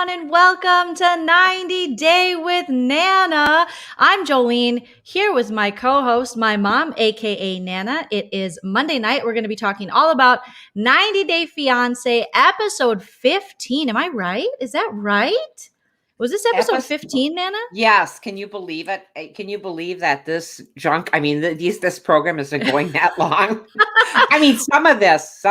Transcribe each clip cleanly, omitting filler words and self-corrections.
everyone, and welcome to 90 Day with Nana. I'm Joleen, here with my co-host, my mom, aka Nana. It is Monday night. We're going to be talking all about 90 Day Fiancé, episode 15. Am I right? Is that right? Was this episode 15, Nana? Yes. Can you believe it? Can you believe that this junk, this program isn't going that long? Some of this.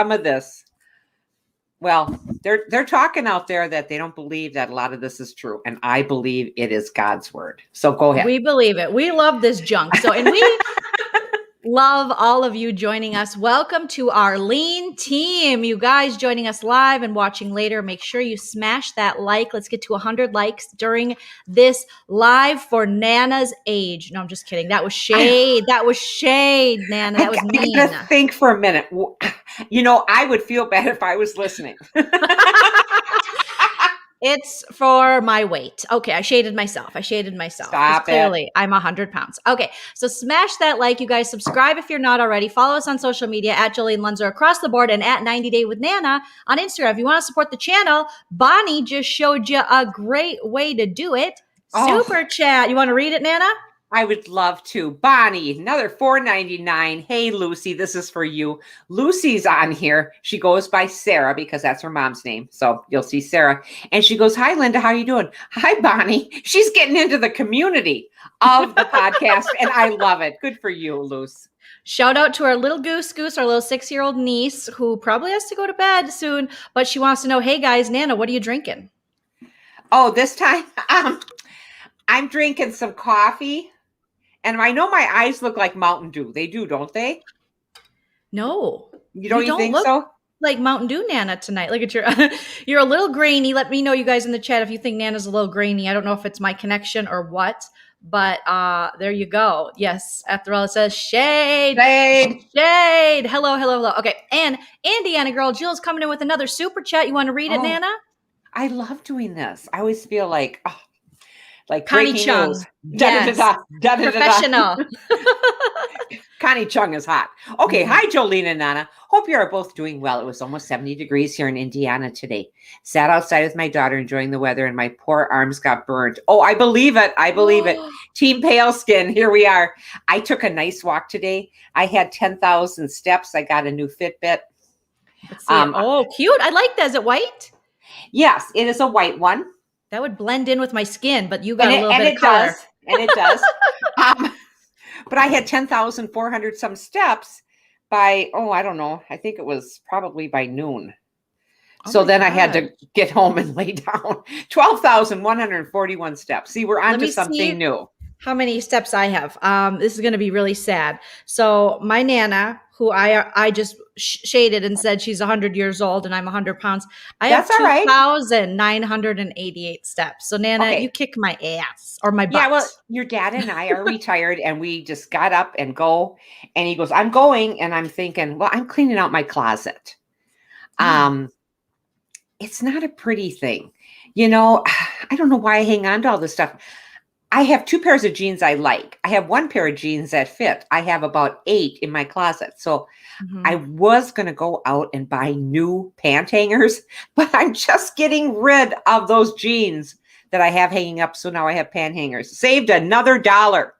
Well, they're talking out there that they don't believe that a lot of this is true. And I believe it is God's word. So go ahead. We believe it. We love this junk. And we love all of you joining us. Welcome to our lean team. You guys joining us live and watching later. Make sure you smash that like. Let's get to 100 likes during this live for Nana's age. No, I'm just kidding. That was shade. That was shade, Nana. That was mean. I gotta think for a minute. I would feel bad if I was listening. It's for my weight. Okay, I shaded myself. Stop clearly, it. I'm 100 pounds. Okay, so smash that like, you guys. Subscribe if you're not already. Follow us on social media at Joleen Lunzer across the board and at 90 Day with Nana on Instagram. If you want to support the channel, Bonnie just showed you a great way to do it. Super chat. You want to read it, Nana? I would love to. Bonnie, another $4.99. Hey, Lucy, this is for you. Lucy's on here. She goes by Sarah because that's her mom's name. So you'll see Sarah. And she goes, hi, Linda. How you doing? Hi, Bonnie. She's getting into the community of the podcast, and I love it. Good for you, Luce. Shout out to our little Goose, our little 6-year-old niece who probably has to go to bed soon, but she wants to know, hey, guys, Nana, what are you drinking? Oh, this time I'm drinking some coffee. And I know my eyes look like Mountain Dew. They do, don't they? No. You don't think so? Like Mountain Dew, Nana, tonight. Look at you're a little grainy. Let me know, you guys in the chat, if you think Nana's a little grainy. I don't know if it's my connection or what, but there you go. Yes, after all, it says shade. Hello. Okay, and Indiana girl Jill's coming in with another super chat. You want to read it, Nana? I love doing this. I always feel like Connie Chung. Yes. Professional. Connie Chung is hot. Okay. Hi, Joleen and Nana. Hope you are both doing well. It was almost 70 degrees here in Indiana today. Sat outside with my daughter enjoying the weather and my poor arms got burned. Oh, I believe it. Team Pale Skin. Here we are. I took a nice walk today. I had 10,000 steps. I got a new Fitbit. Cute. I like that. Is it white? Yes, it is a white one. That would blend in with my skin, but you got a little bit of color. And it does. But I had 10,400 some steps by, I don't know. I think it was probably by noon. So then I had to get home and lay down. 12,141 steps. See, we're on to something new. How many steps I have. This is going to be really sad. So my Nana, who I just shaded and said she's 100 years old and I'm 100 pounds. I have 2,988 steps. So Nana, you kick my ass or my butt. Yeah, well, your dad and I are retired and we just got up and go. And he goes, I'm going. And I'm thinking, well, I'm cleaning out my closet. It's not a pretty thing. I don't know why I hang on to all this stuff. I have 2 pairs of jeans I like. I have 1 pair of jeans that fit. I have about 8 in my closet. So I was going to go out and buy new pant hangers, but I'm just getting rid of those jeans that I have hanging up. So now I have pant hangers. Saved another $1.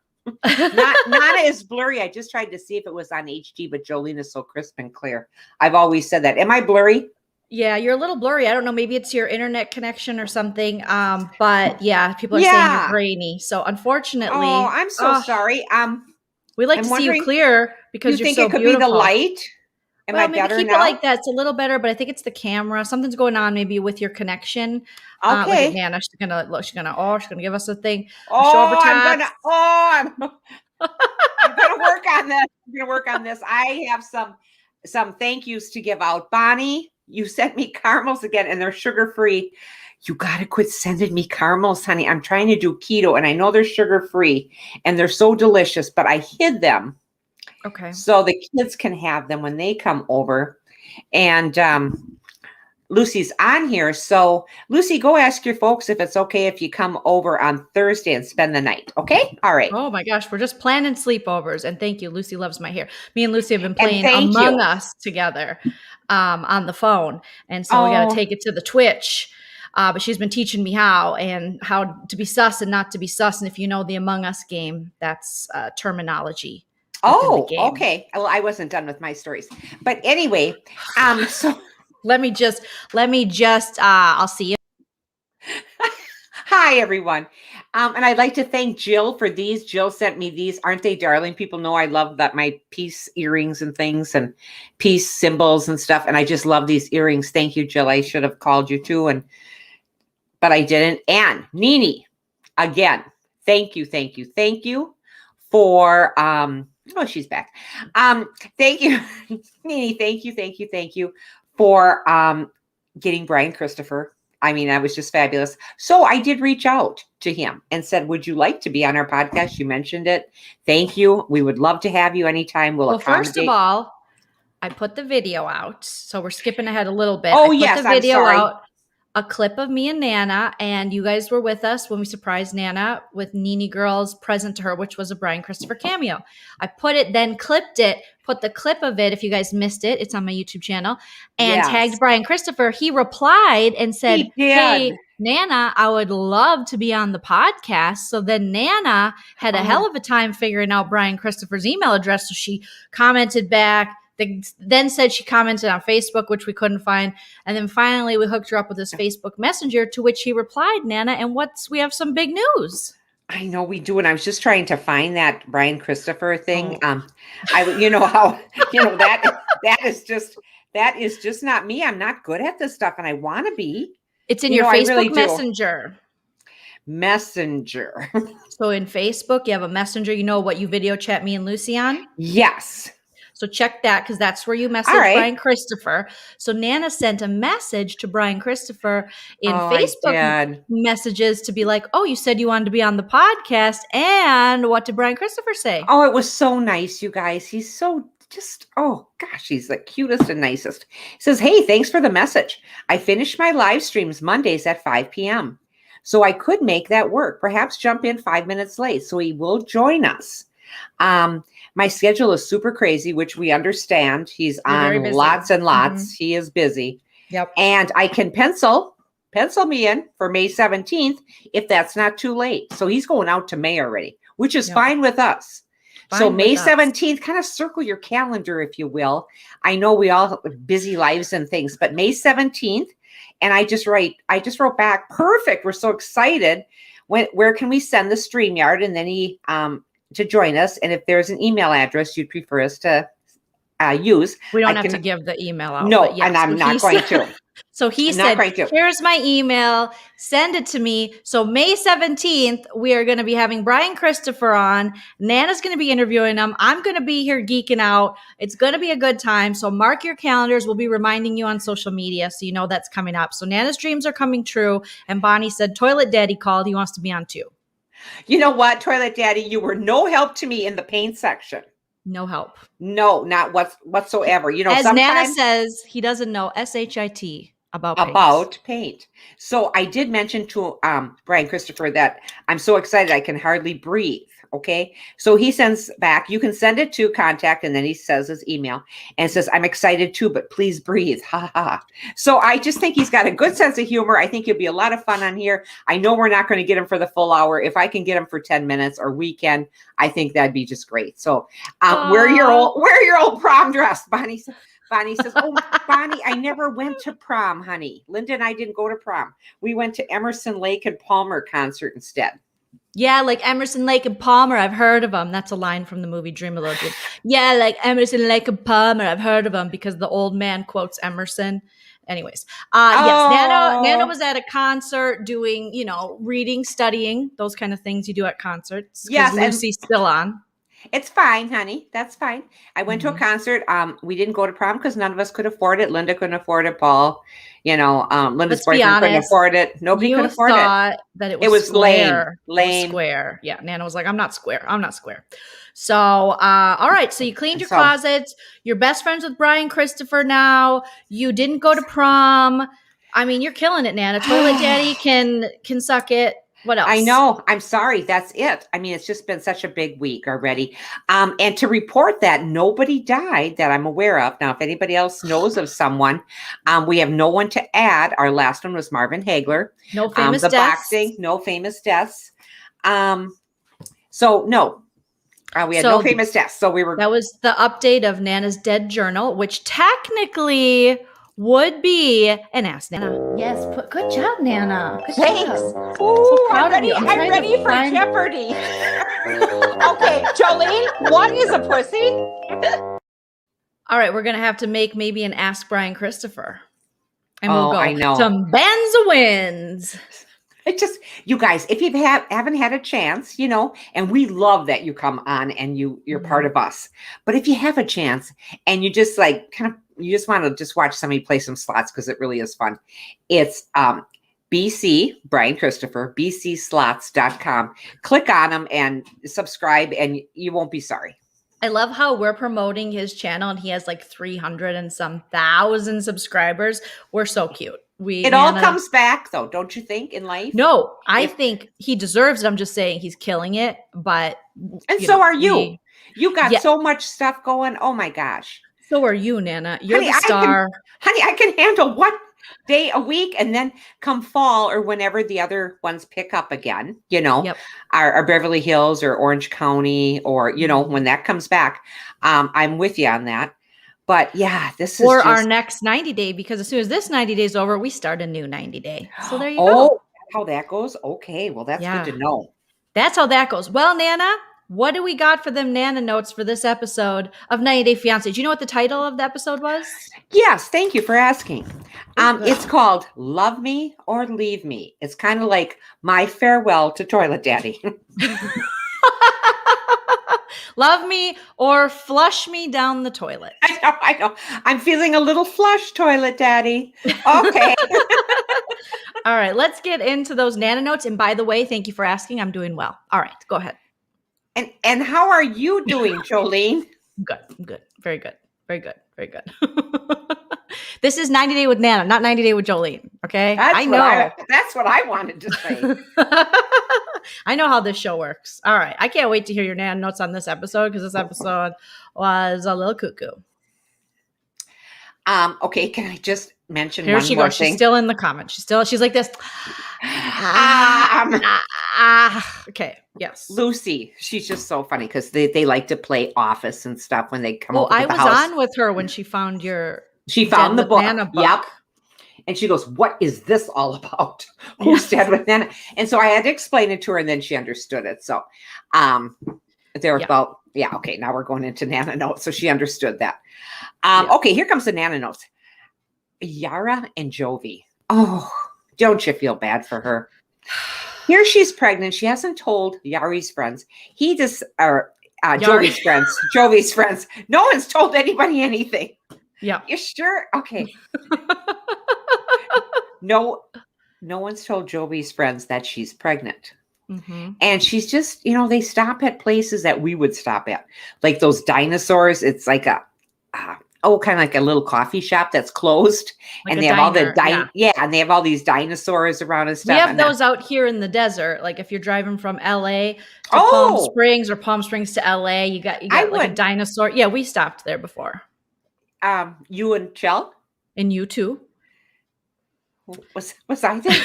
Nana is blurry. I just tried to see if it was on HD, but Joleen is so crisp and clear. I've always said that. Am I blurry? Yeah, you're a little blurry. I don't know. Maybe it's your internet connection or something. But yeah, people are saying you're grainy. So unfortunately, I'm so sorry. We like to see you clear because you're so beautiful. You think it could be the light? Am I better keep now? It like that. It's a little better, but I think it's the camera. Something's going on maybe with your connection. Okay. Nana, she's gonna give us a thing. I'm gonna work on this. I have some thank yous to give out. Bonnie, you sent me caramels again, and they're sugar-free. You got to quit sending me caramels, honey. I'm trying to do keto, and I know they're sugar-free, and they're so delicious, but I hid them. Okay. So the kids can have them when they come over. And Lucy's on here. So, Lucy, go ask your folks if it's okay if you come over on Thursday and spend the night. Okay? All right. Oh, my gosh. We're just planning sleepovers. And thank you. Lucy loves my hair. Me and Lucy have been playing Among Us together on the phone. And so we got to take it to the Twitch. But she's been teaching me how to be sus and not to be sus. And if you know the Among Us game, that's terminology. Oh, okay. Well, I wasn't done with my stories, but anyway, so let me just, I'll see you. Hi, everyone. And I'd like to thank Jill for these. Jill sent me these. Aren't they darling? People know I love my peace earrings and things and peace symbols and stuff. And I just love these earrings. Thank you, Jill. I should have called you too, but I didn't. And Nini, again, thank you for oh, she's back. Thank you, Nini. Thank you for getting Brian Christopher. I mean, that was just fabulous. So I did reach out to him and said, would you like to be on our podcast? You mentioned it. Thank you. We would love to have you anytime. Well, first of all, I put the video out. So we're skipping ahead a little bit. Oh, yes. The video I'm sorry. Out. A clip of me and Nana, and you guys were with us when we surprised Nana with Nini Girl's present to her, which was a Brian Christopher cameo. I put it, then clipped it, put the clip of it. If you guys missed it, it's on my YouTube channel, and tagged Brian Christopher. He replied and said, hey, Nana, I would love to be on the podcast. So then Nana had a hell of a time figuring out Brian Christopher's email address. So she commented back. Then said she commented on Facebook, which we couldn't find. And then finally we hooked her up with this Facebook Messenger, to which he replied, Nana, and we have some big news. I know we do. And I was just trying to find that Brian Christopher thing. That is just not me. I'm not good at this stuff and I want to be. It's in your Facebook Messenger. Messenger. So in Facebook, you have a Messenger, what you video chat me and Lucy on? Yes. So check that, because that's where you message Brian Christopher. So Nana sent a message to Brian Christopher in Facebook messages to be like, oh, you said you wanted to be on the podcast. And what did Brian Christopher say? Oh, it was so nice, you guys. He's so he's the cutest and nicest. He says, hey, thanks for the message. I finished my live streams Mondays at 5 p.m. So I could make that work. Perhaps jump in 5 minutes late. So he will join us. My schedule is super crazy, which we understand. He's on lots and lots. Mm-hmm. He is busy. Yep. And I can pencil me in for May 17th if that's not too late. So he's going out to May already, which is fine with us. So May 17th, kind of circle your calendar, if you will. I know we all have busy lives and things, but May 17th. And I just wrote back, perfect. We're so excited. Where can we send the StreamYard? And then he, to join us, and if there's an email address you'd prefer us to use, we don't have to give the email out. No, and I'm not going to. So he said, here's my email, send it to me. So May 17th, we are going to be having Brian Christopher on. Nana's going to be interviewing him. I'm going to be here geeking out. It's going to be a good time. So mark your calendars. We'll be reminding you on social media, so you know that's coming up. So Nana's dreams are coming true. And Bonnie said, Toilet Daddy called. He wants to be on too. You know what, Toilet Daddy, you were no help to me in the paint section. No help. No, not whatsoever. As Nana says, he doesn't know SHIT about paint. So I did mention to Brian Christopher that I'm so excited I can hardly breathe. Okay. So he sends back, you can send it to contact, and then he says his email and says, I'm excited too, but please breathe. Ha ha. So I just think he's got a good sense of humor. I think he'll be a lot of fun on here. I know we're not going to get him for the full hour. If I can get him for 10 minutes or weekend, I think that'd be just great. So wear your old prom dress. Bonnie says, oh, Bonnie, I never went to prom, honey. Linda and I didn't go to prom. We went to Emerson, Lake and Palmer concert instead. Yeah, like Emerson, Lake and Palmer. I've heard of them. That's a line from the movie Dreamology. Yeah, like Emerson, Lake and Palmer. I've heard of them because the old man quotes Emerson. Anyways, yes, Nana was at a concert doing, reading, studying, those kind of things you do at concerts. Yes, Lucy's still on. It's fine, honey. That's fine. I went to a concert. We didn't go to prom because none of us could afford it. Linda couldn't afford it. Paul, Linda's boyfriend couldn't afford it. Nobody could afford it. That it was lame. It was square. Yeah. Nana was like, I'm not square. So, all right. So you cleaned your closets. You're best friends with Brian Christopher now. You didn't go to prom. I mean, you're killing it, Nana. Toilet Daddy can suck it. What else? I know. I'm sorry. That's it. I mean, it's just been such a big week already. And to report that nobody died that I'm aware of. Now, if anybody else knows of someone, we have no one to add. Our last one was Marvin Hagler. No famous the deaths. Boxing, no famous deaths. So no, we had no famous deaths. So that was the update of Nana's dead journal, which technically would be an Ask Nana. Yes, good job, Nana. Good Thanks. job. Ooh, I'm ready for Jeopardy. Okay, Joleen, what is a pussy? All right, we're gonna have to make maybe an Ask Brian Christopher, and we'll go. I know. Some Benza wins. It just, you guys, if you haven't had a chance, and we love that you come on and you're part of us. But if you have a chance and you just you just want to just watch somebody play some slots because it really is fun. It's BC, Brian Christopher, bcslots.com. Click on them and subscribe and you won't be sorry. I love how we're promoting his channel and he has like 300 and some thousand subscribers. We're so cute. It all comes back though, don't you think, in life? No, I think he deserves it. I'm just saying he's killing it, but so are you. You got so much stuff going. Oh my gosh. So are you, Nana. You're the star. I can handle one day a week, and then come fall or whenever the other ones pick up again, our Beverly Hills or Orange County or, when that comes back, I'm with you on that. But yeah, this is our next 90 day, because as soon as this 90 days over, we start a new 90 day. So there you go. Oh, how that goes? Okay, well, that's good to know. That's how that goes. Well, Nana, what do we got for them Nana notes for this episode of 90 Day Fiancé? Do you know what the title of the episode was? Yes, thank you for asking. It's called Love Me or Leave Me. It's kind of like my farewell to Toilet Daddy. Love me or flush me down the toilet. I know. I'm feeling a little flush, Toilet Daddy. Okay. All right, let's get into those Nana notes. And by the way, thank you for asking. I'm doing well. All right, go ahead. And how are you doing, Joleen? Good. Very good. Very good. Very good. This is 90 Day with Nana, not 90 Day with Joleen. Okay. I know. That's what I wanted to say. I know how this show works. All right. I can't wait to hear your Nana notes on this episode because this episode was a little cuckoo. Okay. Can I just mention Here one she more goes. thing? She's still in the comments. She's like this. Okay. Yes. Lucy. She's just so funny because they like to play Office and stuff when they come over to the house. I was on with her when she found She found the book. Yep. And she goes, what is this all about? Who's Dead with Nana? And so I had to explain it to her and then she understood it. So they're about, okay, now we're going into Nana notes. So she understood that. Okay, here comes the Nana notes. Yara and Jovi. Oh, don't you feel bad for her? Here she's pregnant. She hasn't told Yari's friends. Jovi's friends. No one's told anybody anything. Yeah. You sure? Okay. No one's told Jovi's friends that she's pregnant. Mm-hmm. And she's just, they stop at places that we would stop at. Like those dinosaurs. It's like kind of like a little coffee shop that's closed. Like and they have all the and they have all these dinosaurs around and stuff. We have those out here in the desert. Like if you're driving from LA to Palm Springs or Palm Springs to LA, you got like a dinosaur. Yeah, we stopped there before. You and Chell? And you too. Was I there?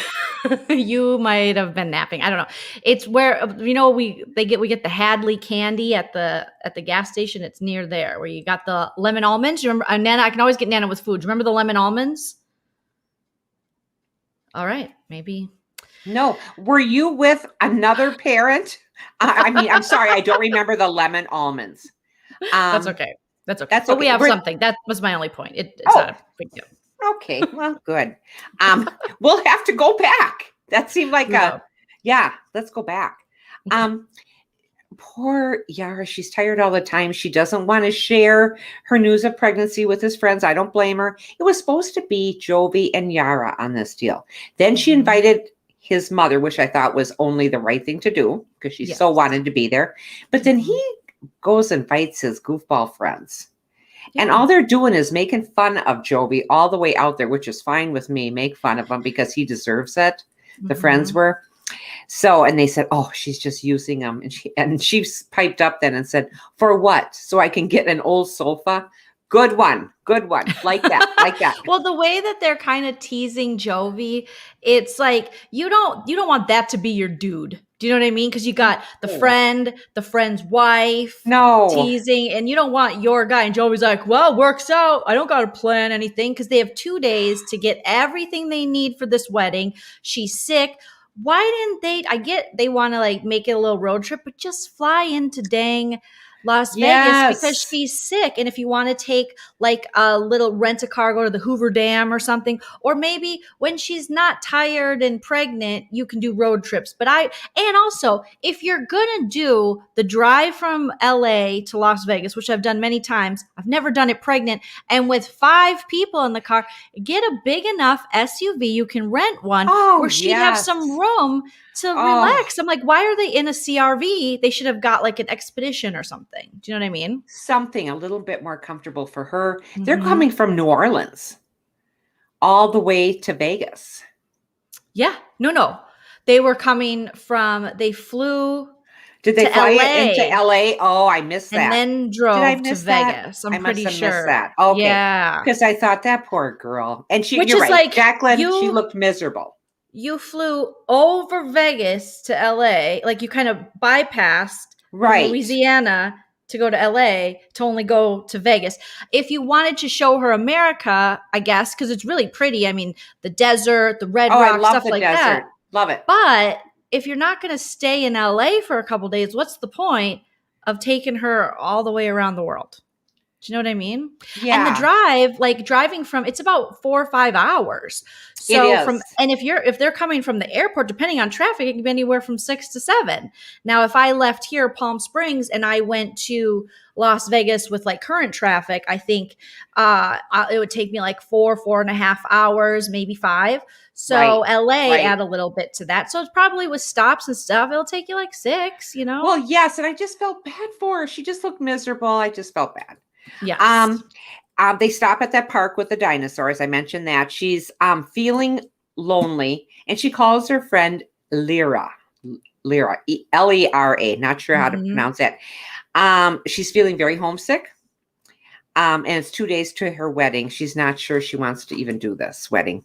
You might have been napping. I don't know. It's where we get the Hadley candy at the gas station. It's near there where you got the lemon almonds. You remember Nana? I can always get Nana with food. Remember the lemon almonds? All right, maybe. No. Were you with another parent? I'm sorry, I don't remember the lemon almonds. That's okay. But we have something. That was my only point. It's not a big deal. Okay, well, good. We'll have to go back. That seemed like let's go back. Okay. Poor Yara, she's tired all the time. She doesn't want to share her news of pregnancy with his friends. I don't blame her. It was supposed to be Jovi and Yara on this deal. Then she invited his mother, which I thought was only the right thing to do because she so wanted to be there. But then he goes and invites his goofball friends. Yeah. And all they're doing is making fun of Jovi all the way out there, which is fine with me. Make fun of him because he deserves it. The friends were. So, and they said, oh, she's just using them. And she piped up then and said, for what? So I can get an old sofa. Good one. Good one. Like that. Like that. Well, the way that they're kind of teasing Jovi, it's like you don't want that to be your dude. Do you know what I mean? Because you got the friend's wife teasing, and you don't want your guy. And Jovi's like, well, works out. I don't got to plan anything, because they have 2 days to get everything they need for this wedding. She's sick. Why didn't they? I get they want to like make it a little road trip, but just fly into dang Las Vegas because she's sick. And if you want to take like a little rent a car, go to the Hoover Dam or something, or maybe when she's not tired and pregnant, you can do road trips. And also if you're going to do the drive from LA to Las Vegas, which I've done many times, I've never done it pregnant, and with 5 people in the car, get a big enough SUV. You can rent one where she'd have some room to relax. I'm like, why are they in a CRV? They should have got like an Expedition or something. Do you know what I mean? Something a little bit more comfortable for her. Mm-hmm. They're coming from New Orleans all the way to Vegas. Yeah. No. They were coming from, they flew Did they fly into LA? Oh, I missed that. And then drove to Vegas. I'm pretty sure. Missed that. Okay. Yeah. Because I thought that poor girl. And you're right. Like, Jacqueline, she looked miserable. You flew over Vegas to LA, like you kind of bypassed Louisiana to go to LA to only go to Vegas. If you wanted to show her America, I guess, because it's really pretty. I mean, the desert, the red rock, stuff like that. Love it. But if you're not going to stay in LA for a couple days, what's the point of taking her all the way around the world? Do you know what I mean? Yeah. And the drive, like driving from, it's about 4 or 5 hours. So if they're coming from the airport, depending on traffic, it can be anywhere from 6 to 7. Now, if I left here, Palm Springs, and I went to Las Vegas with like current traffic, I think it would take me like 4.5 hours, maybe 5. So LA add a little bit to that. So it's probably with stops and stuff, it'll take you like 6, you know? Well, yes. And I just felt bad for her. She just looked miserable. I just felt bad. Yes. They stop at that park with the dinosaurs. I mentioned that. She's feeling lonely, and she calls her friend Lyra, Lera. Not sure how to pronounce that. She's feeling very homesick. And it's 2 days to her wedding. She's not sure she wants to even do this wedding.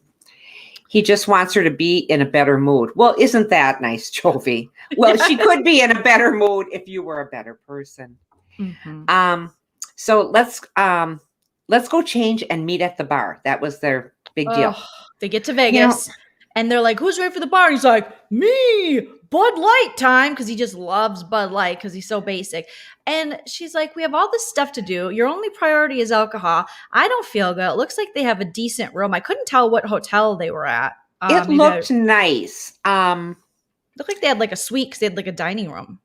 He just wants her to be in a better mood. Well, isn't that nice, Jovi? Well, she could be in a better mood if you were a better person. Mm-hmm. So let's go change and meet at the bar. That was their big deal. They get to Vegas, and they're like, who's ready for the bar? And he's like, me, Bud Light time, because he just loves Bud Light because he's so basic. And she's like, we have all this stuff to do. Your only priority is alcohol. I don't feel good. It looks like they have a decent room. I couldn't tell what hotel they were at. It looked nice. Looked like they had like a suite because they had like a dining room.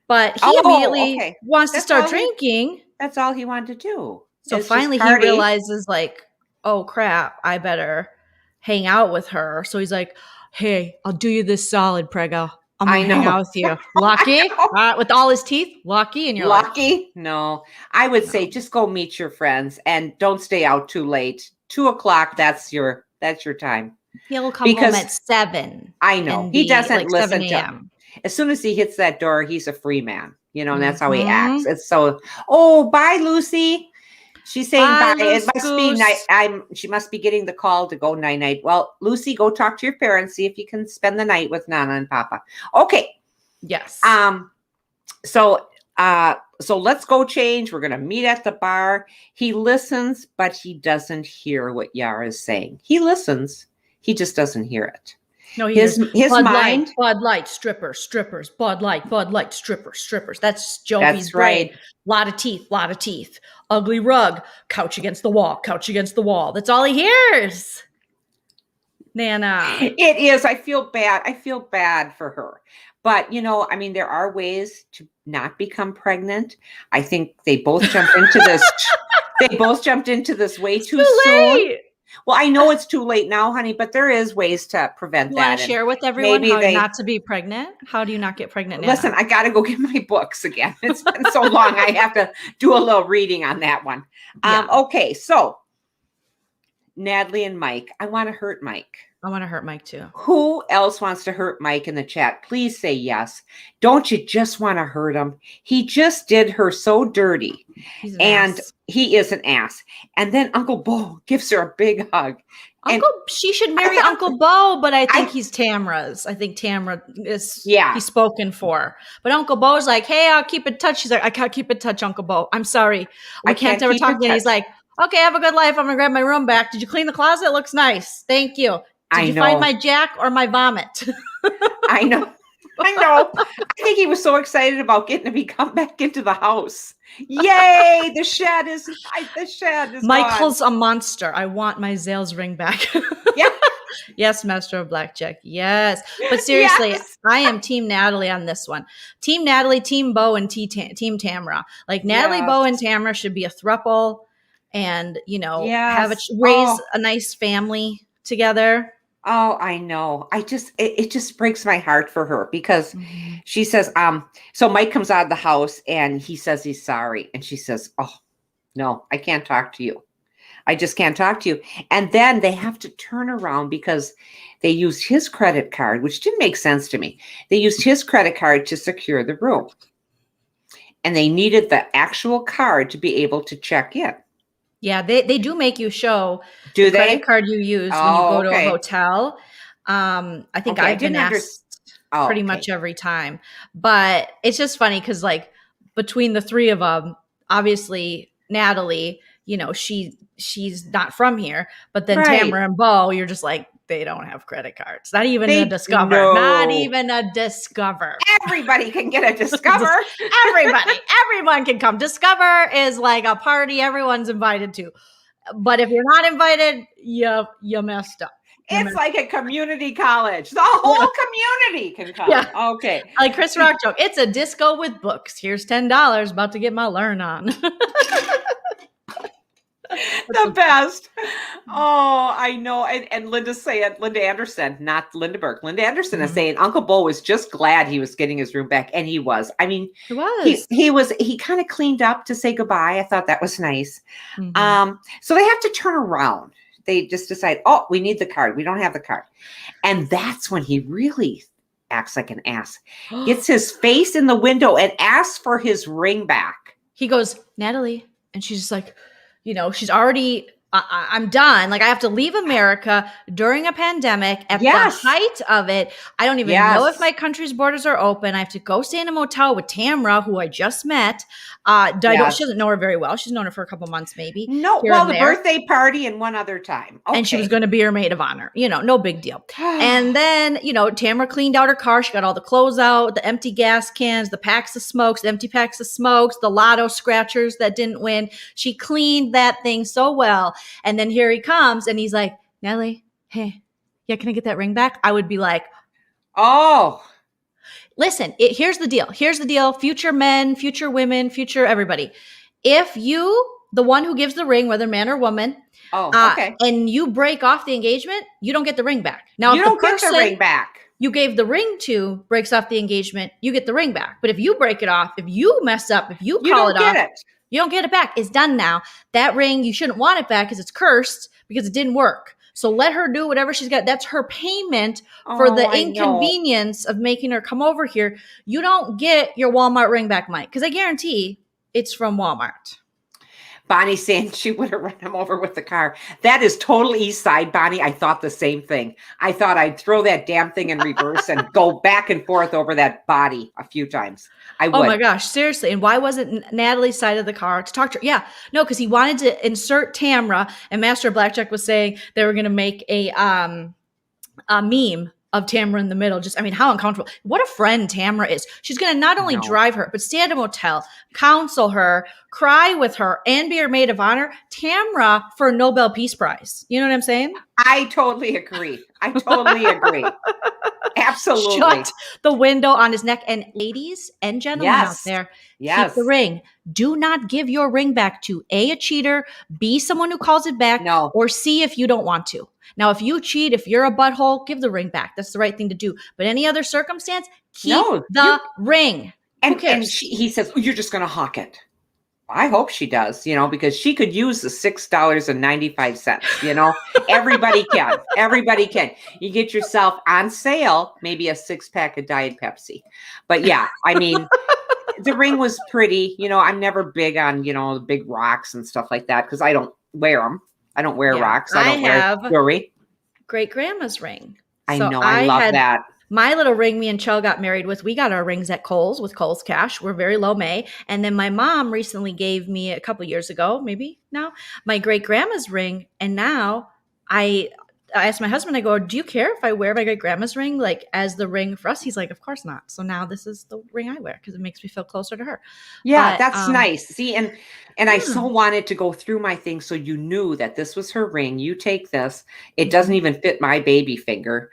But he immediately wants to start drinking. That's all he wanted to do. So finally he realizes like, oh crap, I better hang out with her. So he's like, hey, I'll do you this solid, Prego. I'm going to hang out with you. Lucky? With all his teeth? Lucky? And you're lucky? No. I would say just go meet your friends and don't stay out too late. 2:00, that's your time. He'll come home at 7. I know. He doesn't listen to him. As soon as he hits that door, he's a free man, and that's how he acts. It's so, bye, Lucy. She's saying bye. It must be night. She must be getting the call to go night. Well, Lucy, go talk to your parents, see if you can spend the night with Nana and Papa. Okay. Yes. So let's go change. We're going to meet at the bar. He listens, but he doesn't hear what Yara is saying. He listens. He just doesn't hear it. No, his Bud mind. Bud Light, strippers. Bud Light, strippers. That's Jovi's brain. Lot of teeth. Ugly rug. Couch against the wall. That's all he hears. Nana. It is. I feel bad for her. But, there are ways to not become pregnant. I think they both jumped into this. Way too soon. Well, I know it's too late now, honey, but there is ways to prevent that. You want to share with everyone how not to be pregnant? How do you not get pregnant now? Listen, I got to go get my books again. It's been so long. I have to do a little reading on that one. Yeah. Okay, so Natalie and Mike. I want to hurt Mike. I want to hurt Mike too. Who else wants to hurt Mike in the chat? Please say yes. Don't you just want to hurt him? He just did her so dirty. He's an And ass. he is an ass. And then Uncle Bo gives her a big hug. She should marry Uncle Bo, but I think he's Tamra's. I think Tamra is he's spoken for. But Uncle Bo's like, hey, I'll keep in touch. She's like, I can't keep in touch, Uncle Bo. I'm sorry. We can't ever talk again. He's like, okay, have a good life. I'm going to grab my room back. Did you clean the closet? It looks nice. Thank you. Did you find my jack or my vomit? I know. I think he was so excited about getting to come back into the house. Yay! The shed is Michael's gone. a monster. I want my Zales ring back. Yeah. Yes, Master of Blackjack. Yes. But seriously, Yes. I am Team Natalie on this one. Team Natalie, Team Bo, and Team Tamra. Like Natalie, Bo, and Tamra should be a thruple and, raise a nice family together. Oh, I know. It just breaks my heart for her because she says, so Mike comes out of the house and he says he's sorry. And she says, oh, no, I can't talk to you. I just can't talk to you. And then they have to turn around because they used his credit card, which didn't make sense to me. They used his credit card to secure the room. And they needed the actual card to be able to check in. Yeah, they do make you show the credit card you use when you go to a hotel. I think I've been asked pretty much every time. But it's just funny because like between the three of them, obviously Natalie, she's not from here. But then Tamra and Bo, you're just like, they don't have credit cards. Not even a Discover. No. Not even a Discover. Everybody can get a Discover. Everyone can come. Discover is like a party everyone's invited to. But if you're not invited, you messed up. It's like a community college. The whole community can come. Yeah. Okay. Like Chris Rock joke. It's a disco with books. Here's $10. About to get my learn on. The best. Oh, I know. And Linda Anderson, not Linda Burke. Linda Anderson is saying Uncle Bo was just glad he was getting his room back. And he was. I mean, he kind of cleaned up to say goodbye. I thought that was nice. So they have to turn around. They just decide, oh, we need the card. We don't have the card. And that's when he really acts like an ass. Gets his face in the window and asks for his ring back. He goes, Natalie. And she's just like, she's already, I'm done. Like I have to leave America during a pandemic at the height of it. I don't even know if my country's borders are open. I have to go stay in a motel with Tamra, who I just met. She doesn't know her very well. She's known her for a couple months, maybe. No, the birthday party and one other time. Okay. And she was going to be her maid of honor. No big deal. And then, Tamra cleaned out her car. She got all the clothes out, the empty gas cans, the packs of smokes, the empty packs of smokes, the lotto scratchers that didn't win. She cleaned that thing so well. And then here he comes and he's like, Natalie, hey, can I get that ring back? I would be like, oh. Listen, here's the deal. Future men, future women, future everybody. If you, the one who gives the ring, whether man or woman, and you break off the engagement, you don't get the ring back. Now, you don't get the ring back. You gave the ring to breaks off the engagement, you get the ring back. But if you break it off, if you mess up, if you call it off, you don't get it back. It's done now. That ring, you shouldn't want it back because it's cursed because it didn't work. So let her do whatever she's got. That's her payment for the inconvenience of making her come over here. You don't get your Walmart ring back, Mike, because I guarantee it's from Walmart. Bonnie saying she would have run him over with the car. That is total East Side, Bonnie. I thought the same thing. I thought I'd throw that damn thing in reverse and go back and forth over that body a few times. I would. Oh my gosh, seriously. And why wasn't Natalie's side of the car to talk to her? Yeah, no, because he wanted to insert Tamra, and Master Blackjack was saying they were going to make a meme of Tamra in the middle. How uncomfortable. What a friend Tamra is. She's going to not only drive her, but stay at a motel, counsel her, cry with her, and be her maid of honor. Tamra for a Nobel Peace Prize. You know what I'm saying? I totally agree. Absolutely. Shut the window on his neck. And ladies and gentlemen out there, keep the ring. Do not give your ring back to A, a cheater, B, someone who calls it back, or C, if you don't want to. Now, if you cheat, if you're a butthole, give the ring back. That's the right thing to do. But any other circumstance, keep the ring. And he says, you're just going to hawk it. I hope she does, because she could use the $6.95, everybody can, everybody can. You get yourself on sale, maybe a 6-pack of Diet Pepsi. But yeah, I mean, the ring was pretty, I'm never big on, the big rocks and stuff like that, because I don't wear them. I don't wear rocks. I don't wear jewelry. Great grandma's ring. I know. I love that. My little ring me and Chell got married with, we got our rings at Kohl's with Kohl's Cash. We're very low May. And then my mom recently gave me a couple years ago, maybe now, my great grandma's ring. And now I asked my husband, I go, do you care if I wear my great grandma's ring like as the ring for us? He's like, of course not. So now this is the ring I wear because it makes me feel closer to her. Yeah, but, that's nice. See, and I so wanted to go through my thing so you knew that this was her ring. You take this. It doesn't even fit my baby finger.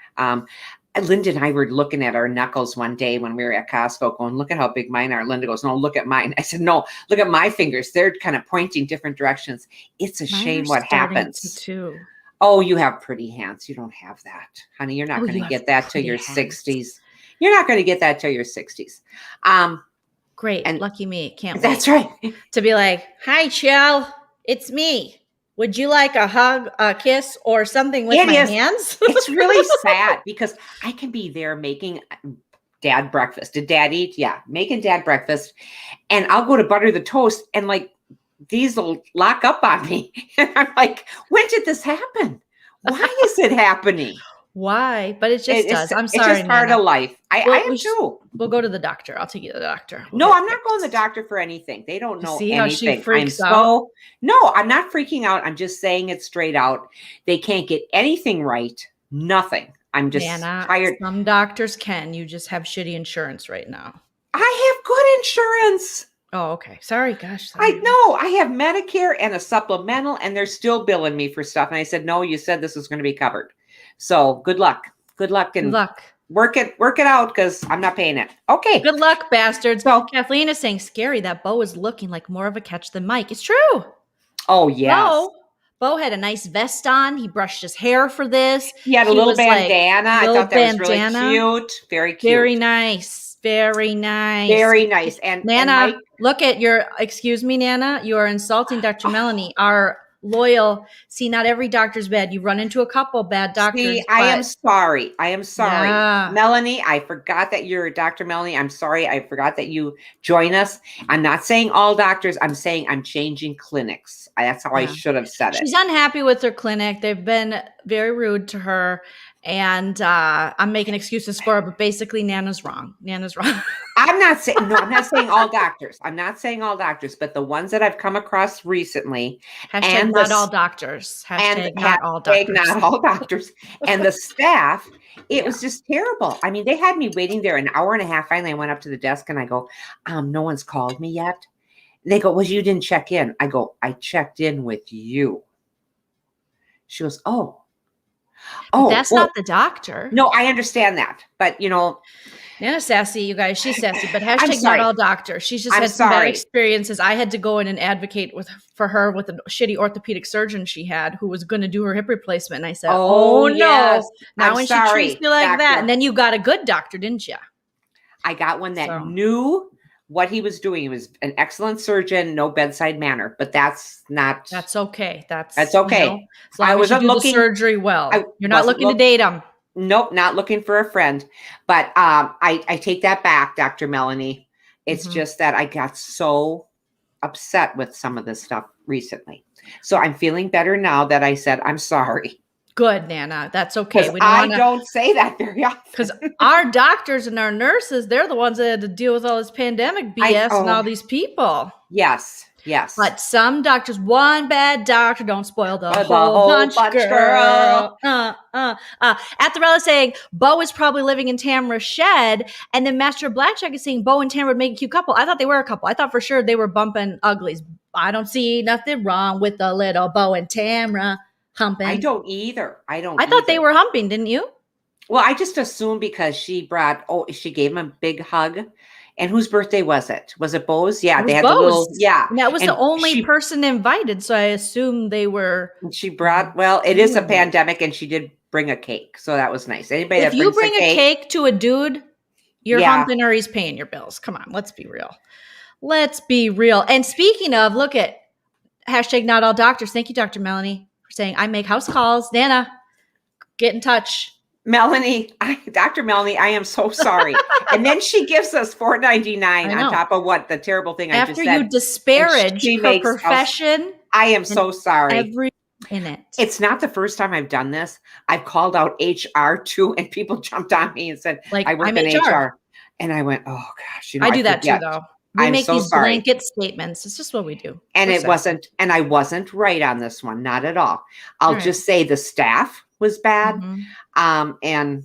Linda and I were looking at our knuckles one day when we were at Costco going, look at how big mine are. Linda goes, no, look at mine. I said, no, look at my fingers. They're kind of pointing different directions. It's a shame what happens. Too. Oh, you have pretty hands. You don't have that. Honey, you're not going to get that till your 60s. You're not going to get that till your 60s. Great. And lucky me. Can't wait. That's right. To be like, hi, Chell. It's me. Would you like a hug, a kiss, or something with my hands? It's really sad because I can be there making dad breakfast. Did dad eat? Yeah. Making dad breakfast. And I'll go to butter the toast and like these will lock up on me. And I'm like, when did this happen? Why is it happening? Why? But it just does. I'm sorry. It's just part of life. I am too. We'll go to the doctor. I'll take you to the doctor. No, I'm not going to the doctor for anything. They don't know anything. How she freaks out? No, I'm not freaking out. I'm just saying it straight out. They can't get anything right. Nothing. I'm just tired. Some doctors can. You just have shitty insurance right now. I have good insurance. Oh, okay. Sorry. Gosh. I know. I have Medicare and a supplemental, and they're still billing me for stuff. And I said, no, you said this was going to be covered. So good luck. Good luck. And work it out because I'm not paying it. Okay. Good luck, bastards. So Kathleen is saying scary that Bo is looking like more of a catch than Mike. It's true. Oh, yes. Bo had a nice vest on. He brushed his hair for this. He had a little bandana. I thought that was really cute. Very cute. Very nice. Very nice. Very nice. And Nana, look at excuse me, Nana, you are insulting Dr. Melanie, our loyal. See, not every doctor's bad. You run into a couple bad doctors. See, I am sorry. Yeah. Melanie, I forgot that you're Dr. Melanie. I'm sorry. I forgot that you join us. I'm not saying all doctors. I'm saying I'm changing clinics. That's how I should have said it. She's unhappy with her clinic. They've been very rude to her. And I'm making excuses for her, but basically Nana's wrong. I'm not saying all doctors. I'm not saying all doctors, but the ones that I've come across recently. Hashtag not all doctors. Hashtag not all doctors. Not all doctors. And the staff, it was just terrible. I mean, they had me waiting there an hour and a half. Finally, I went up to the desk and I go, no one's called me yet. They go, well, you didn't check in. I go, I checked in with you. She goes, oh. Oh, that's not the doctor. No, I understand that. But, Nana's sassy, you guys. She's sassy, but hashtag not all doctors. She's just had some bad experiences. I had to go in and advocate for her with a shitty orthopedic surgeon she had who was going to do her hip replacement. And I said, oh no. Yes. Now when she treats me like that. And then you got a good doctor, didn't you? I got one that knew what he was doing. He was an excellent surgeon, no bedside manner, but that's okay. That's okay. As long as you do the surgery well. You're not looking to date him. Nope, not looking for a friend. But I take that back, Dr. Melanie. It's just that I got so upset with some of this stuff recently. So I'm feeling better now that I said I'm sorry. Good, Nana. That's okay. I don't say that very often. Because our doctors and our nurses, they're the ones that had to deal with all this pandemic BS and all these people. Yes. But some doctors, one bad doctor, don't spoil the whole bunch, girl. Atharella saying, Bo is probably living in Tamara's shed. And then Master Blackjack is saying, Bo and Tamara would make a cute couple. I thought they were a couple. I thought for sure they were bumping uglies. I don't see nothing wrong with the little Bo and Tamara humping. I don't either. I thought they were humping, didn't you? Well, I just assumed because she gave him a big hug. And whose birthday was it? Was it Bo's? Yeah, they had Bo's. the little, And that was the only person invited. So I assume they were. She brought, it is a pandemic and she did bring a cake. So that was nice. Anybody if you bring a cake to a dude, you're humping or he's paying your bills. Come on, let's be real. Let's be real. And speaking of, look at hashtag not all doctors. Thank you, Dr. Melanie, for saying I make house calls. Nana, get in touch. Melanie, Dr. Melanie, I am so sorry. And then she gives us $4.99 on top of what the terrible thing I just said. After you disparage her profession. I am so sorry. Every minute. It's not the first time I've done this. I've called out HR too, and people jumped on me and said, like, I work in HR. And I went, oh gosh. I do that too, though. We make these blanket statements. It's just what we do. And I wasn't right on this one. Not at all. I'll just say the staff was bad. And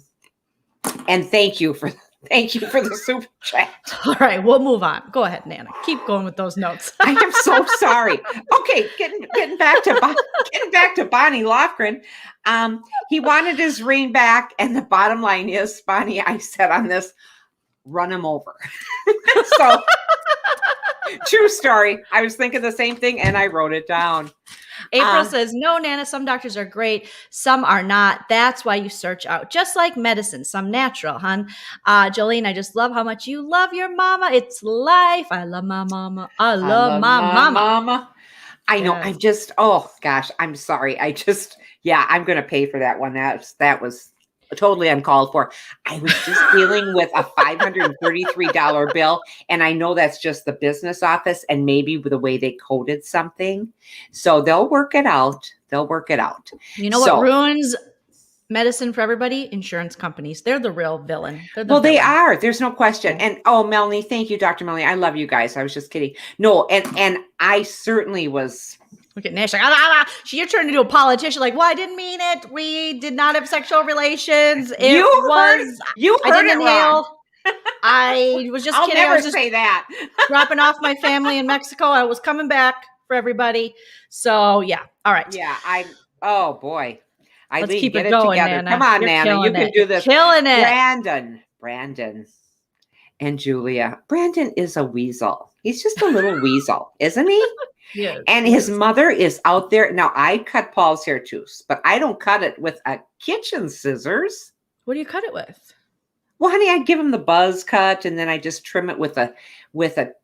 thank you for the super chat. All right, we'll move on. Go ahead, Nana. Keep going with those notes. I am so sorry. Okay, getting back to Bonnie Lofgren. He wanted his ring back, and the bottom line is, Bonnie, I said on this, run him over. So true story. I was thinking the same thing, and I wrote it down. April says, no, Nana, some doctors are great. Some are not. That's why you search out. Just like medicine, some natural, hon. Joleen, I just love how much you love your mama. It's life. I love my mama. I love my mama. I know. I'm just, oh gosh, I'm sorry. I'm going to pay for that one. That was totally uncalled for. I was just dealing with a $533 bill. And I know that's just the business office and maybe the way they coded something. So they'll work it out. You know what ruins medicine for everybody? Insurance companies. They're the real villain. They are. There's no question. And Melanie, thank you, Dr. Melanie. I love you guys. I was just kidding. No, and I certainly was. Look at Nash. You're turning into a politician. Like, well, I didn't mean it. We did not have sexual relations. I didn't inhale. I was just kidding. I'll never say that. Dropping off my family in Mexico. I was coming back for everybody. So yeah. All right. Yeah. Oh boy. Let's keep it going, together. Nana. Come on, Nana. You can do this. Killing it. Brandon and Julia. Brandon is a weasel. He's just a little weasel, isn't he? Yes. And his mother is out there. Now, I cut Paul's hair too, but I don't cut it with a kitchen scissors. What do you cut it with? Well, honey, I give him the buzz cut, and then I just trim it with a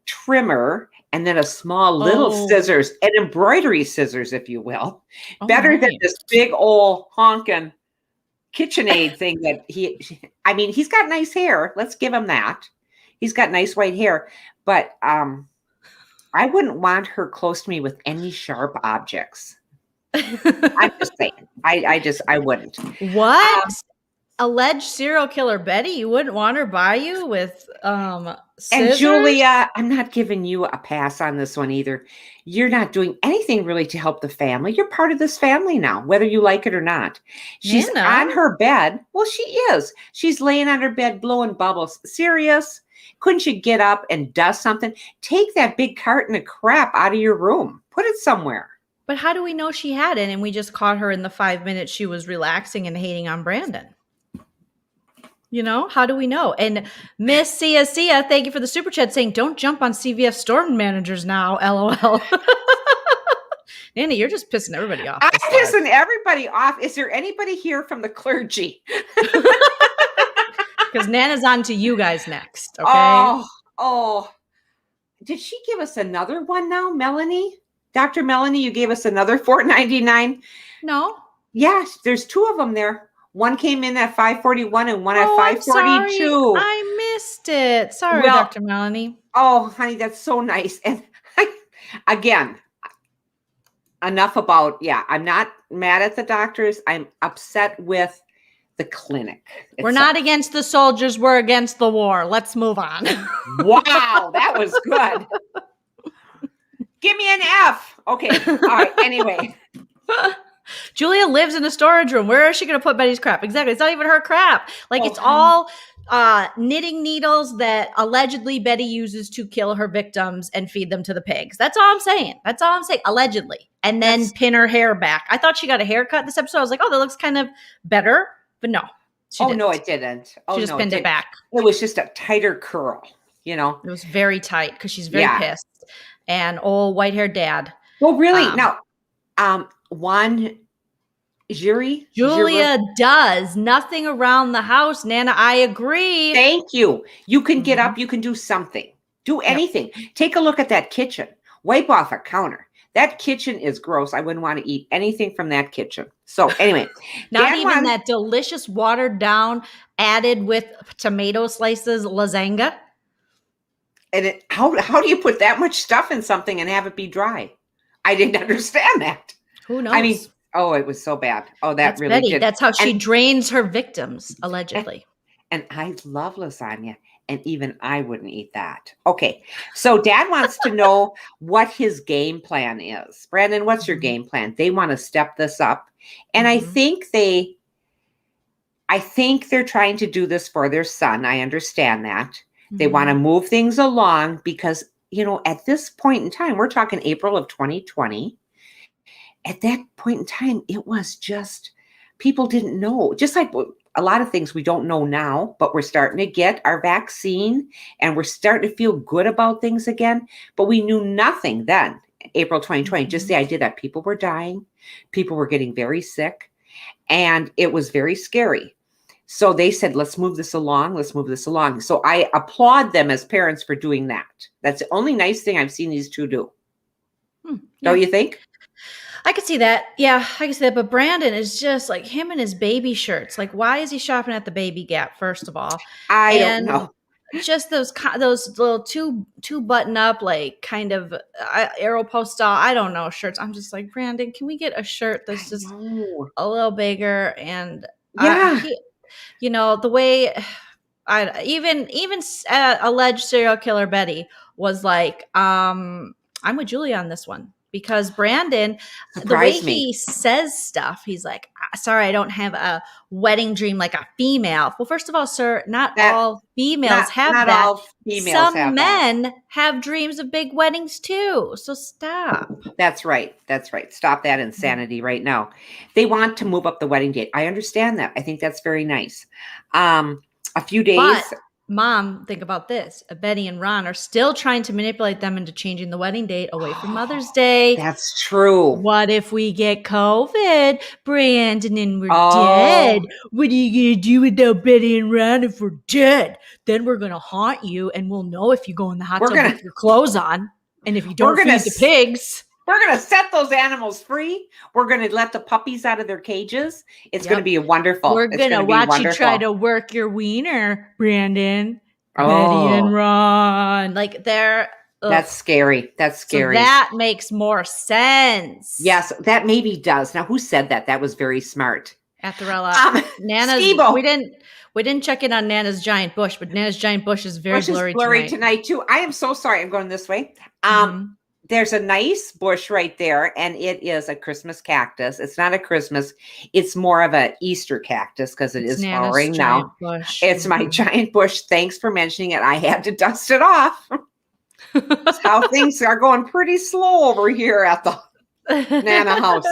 trimmer, and then a small little scissors, an embroidery scissors, if you will. Better than this big old honking KitchenAid thing that he's got nice hair. Let's give him that. He's got nice white hair, but I wouldn't want her close to me with any sharp objects. I'm just saying. I wouldn't. What? Alleged serial killer Betty? You wouldn't want her by you with scissors? And Julia, I'm not giving you a pass on this one either. You're not doing anything really to help the family. You're part of this family now, whether you like it or not. She's on her bed. Well, she is. She's laying on her bed blowing bubbles. Serious? Couldn't you get up and dust something? Take that big carton of crap out of your room. Put it somewhere. But how do we know she had it and we just caught her in the 5 minutes she was relaxing and hating on Brandon? You know, how do we know? And Miss Sia, thank you for the super chat saying, don't jump on CVS store managers now, LOL. Nana, you're just pissing everybody off. I'm pissing everybody off. Is there anybody here from the clergy? Because Nana's on to you guys next, okay? Oh. Did she give us another one now, Melanie? Dr. Melanie, you gave us another $4.99? No. Yes, there's two of them there. One came in at $5.41 and one at $5.42. I missed it. Sorry, Dr. Melanie. Oh, honey, that's so nice. And again, enough about, I'm not mad at the doctors. I'm upset with the clinic itself. We're not against the soldiers. We're against the war. Let's move on. Wow, that was good. Give me an F. Okay. All right. Anyway. Julia lives in a storage room. Where is she going to put Betty's crap? Exactly. It's not even her crap. It's all knitting needles that allegedly Betty uses to kill her victims and feed them to the pigs. That's all I'm saying. Allegedly. And then pin her hair back. I thought she got a haircut this episode. I was like, oh, that looks kind of better. But no. No, it didn't. She just pinned it back. It was just a tighter curl, you know. It was very tight because she's very pissed. And old white-haired dad. Well, really? Now, Juan Julia does nothing around the house. Nana, I agree. Thank you. You can get up. You can do something. Do anything. Take a look at that kitchen. Wipe off a counter. That kitchen is gross. I wouldn't want to eat anything from that kitchen. So anyway. Not even that delicious watered down, added with tomato slices lasagna. And how do you put that much stuff in something and have it be dry? I didn't understand that. Who knows? I mean, it was so bad. Oh, that's really Betty. did. That's how she drains her victims, allegedly. And I love lasagna, and even I wouldn't eat that. Okay, so Dad wants to know what his game plan is. Brandon, what's your game plan? They want to step this up, and I think they're trying to do this for their son. I understand that. They want to move things along because, at this point in time, we're talking April of 2020. At that point in time, it was just, people didn't know. Just like a lot of things we don't know now, but we're starting to get our vaccine and we're starting to feel good about things again. But we knew nothing then, April 2020, just the idea that people were dying, people were getting very sick, and it was very scary. So they said, let's move this along. Let's move this along. So I applaud them as parents for doing that. That's the only nice thing I've seen these two do. Don't you think? I could see that. Yeah, I could see that. But Brandon is just like him and his baby shirts. Like, why is he shopping at the Baby Gap, first of all? I don't know. Just those little two button up, like kind of Aeropostale, I don't know, shirts. I'm just like, Brandon, can we get a shirt that's just a little bigger? And the way even alleged serial killer Betty was like, I'm with Julie on this one. Because Brandon, the way he says stuff, he's like, sorry, I don't have a wedding dream like a female. Well, first of all, sir, not all females have that. All females Some men have dreams of big weddings too. So stop. That's right. Stop that insanity right now. They want to move up the wedding date. I understand that. I think that's very nice. A few days. But, Mom, think about this. Betty and Ron are still trying to manipulate them into changing the wedding date away from Mother's Day. That's true. What if we get COVID, Brandon, and we're dead? What are you going to do without Betty and Ron if we're dead? Then we're going to haunt you, and we'll know if you go in the hot tub with your clothes on. And if you don't feed the pigs. We're going to set those animals free. We're going to let the puppies out of their cages. It's going to be wonderful. We're going to watch you try to work your wiener, Brandon. Betty and Ron. Like they're... That's scary. So that makes more sense. Yes, that maybe does. Now, who said that? That was very smart. Atharella. Nana's... We didn't check in on Nana's giant bush, but Nana's giant bush is very blurry tonight too. I am so sorry. I'm going this way. There's a nice bush right there, and it is a Christmas cactus. It's not a Christmas. It's more of an Easter cactus because it is flowering now. Bush. It's my giant bush. Thanks for mentioning it. I had to dust it off. That's how things are going pretty slow over here at the Nana house.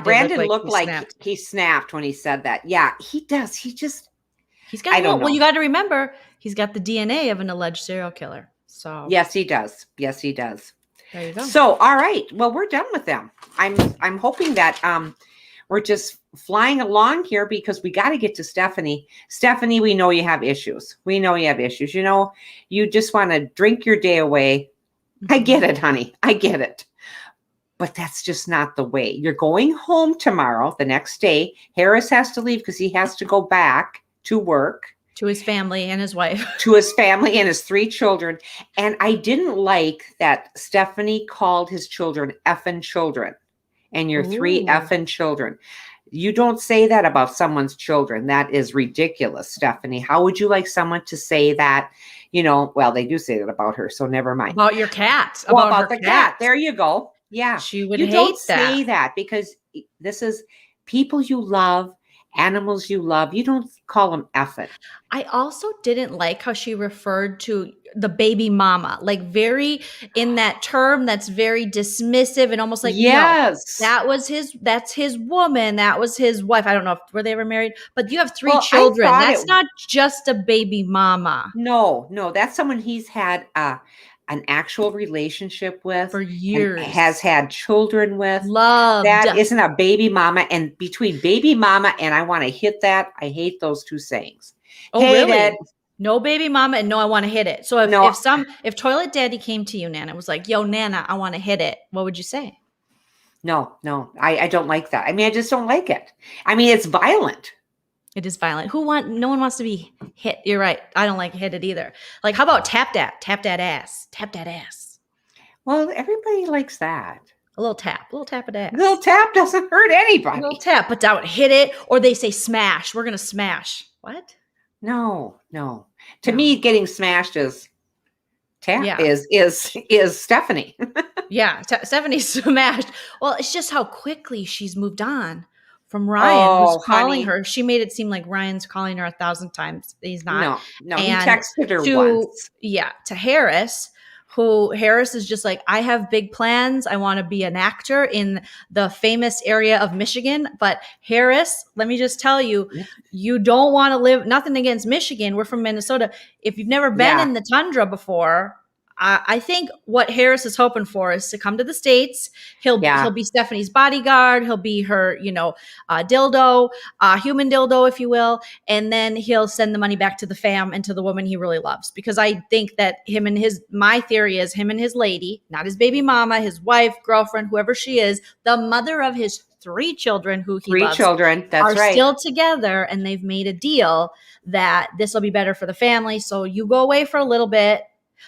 Brandon looked like he snapped when he said that. Yeah, he does. He's got well, you got to remember, he's got the DNA of an alleged serial killer. So yes, he does. There you go. So, all right. Well, we're done with them. I'm hoping that we're just flying along here because we got to get to Stephanie. Stephanie, we know you have issues. You just want to drink your day away. I get it, honey. I get it. But that's just not the way. You're going home tomorrow, the next day. Harris has to leave because he has to go back to work. To his family and his wife. To his family and his 3 children. And I didn't like that Stephanie called his children effing children. And your 3 effing children. You don't say that about someone's children. That is ridiculous, Stephanie. How would you like someone to say that? Well, they do say that about her, so never mind. About your cat. About the cat. There you go. Yeah. She would hate that. You don't say that because this is people you love. Animals you love, you don't call them effing. I also didn't like how she referred to the baby mama, like very in that term that's very dismissive and almost like, yes, no, that's his woman, that was his wife. I don't know if were they ever married, but you have 3 children. That's not just a baby mama. No, that's someone he's had an actual relationship with for years, has had children with. Love that isn't a baby mama. And between baby mama and I want to hit that, I hate those 2 sayings. Oh, really? No baby mama, and no, I want to hit it. So No, if Toilet Daddy came to you, Nana, was like, yo, Nana, I want to hit it, what would you say? no, I don't like that. I mean, I just don't like it. I mean, it's violent. It is violent. No one wants to be hit. You're right. I don't like hit it either. Like, how about tap that ass, tap that ass. Well, everybody likes that. A little tap of the ass. A little tap doesn't hurt anybody. A little tap, but don't hit it. Or they say smash. We're gonna smash. What? No. To me, getting smashed is is Stephanie. Yeah, Stephanie's smashed. Well, it's just how quickly she's moved on from Ryan, who's calling her. She made it seem like Ryan's calling her 1,000 times. He's not. No, he texted her once. Yeah, to Harris, Harris is just like, I have big plans. I want to be an actor in the famous area of Michigan. But Harris, let me just tell you, you don't want to live, nothing against Michigan. We're from Minnesota. If you've never been in the tundra before, I think what Harris is hoping for is to come to the States. He'll be Stephanie's bodyguard. He'll be her, dildo, human dildo, if you will. And then he'll send the money back to the fam and to the woman he really loves. Because I think that my theory is him and his lady, not his baby mama, his wife, girlfriend, whoever she is, the mother of his 3 children who he loves, that's right, still together, and they've made a deal that this will be better for the family. So you go away for a little bit.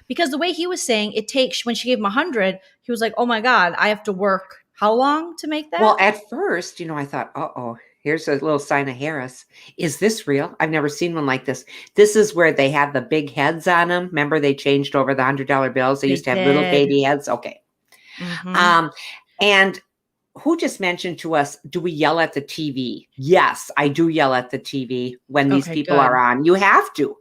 Because the way he was saying, it takes, when she gave him 100, he was like, oh my God, I have to work how long to make that? Well, at first, I thought, here's a little sign of Harris. Is this real? I've never seen one like this. This is where they have the big heads on them. Remember, they changed over the $100 bills. They used to have little baby heads. Okay. Mm-hmm. And who just mentioned to us, do we yell at the TV? Yes, I do yell at the TV when these people are on. You have to.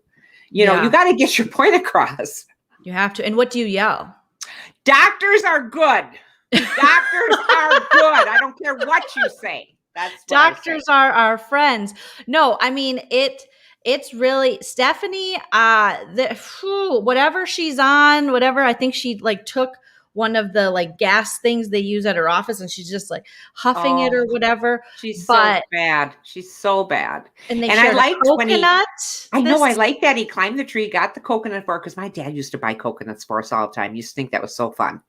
You got to get your point across. You have to. And what do you yell? Doctors are good. Doctors are good. I don't care what you say. That's what doctors are our friends. No, I mean, it's really Stephanie, whatever she's on, whatever, I think she took one of the gas things they use at her office, and she's just huffing it or whatever. She's so bad. She's so bad. And I liked coconut. I like that he climbed the tree, got the coconut for her, because my dad used to buy coconuts for us all the time. Used to think that was so fun.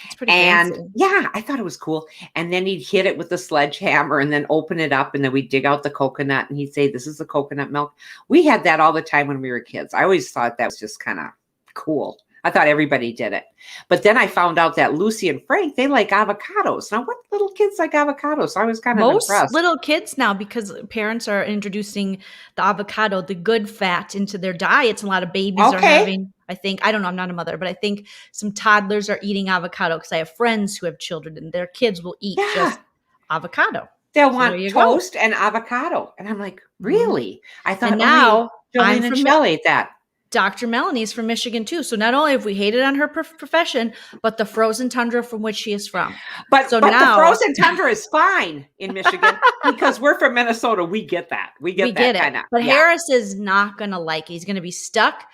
It's pretty fancy. Yeah, I thought it was cool. And then he'd hit it with the sledgehammer and then open it up, and then we'd dig out the coconut, and he'd say, "This is the coconut milk." We had that all the time when we were kids. I always thought that was just kind of cool. I thought everybody did it. But then I found out that Lucy and Frank, they like avocados. Now, what little kids like avocados? So I was kind of impressed. Most little kids now, because parents are introducing the avocado, the good fat, into their diets. A lot of babies are having, I don't know, I'm not a mother, but I think some toddlers are eating avocado, because I have friends who have children and their kids will eat just avocado. They'll want toast and avocado. And I'm like, really? I thought now Joleen and Shell ate that. Dr. Melanie's from Michigan too. So not only have we hated on her profession, but the frozen tundra from which she is from. But now the frozen tundra is fine in Michigan because we're from Minnesota. We get that. We get that kind of. But Harris is not going to like it. He's going to be stuck.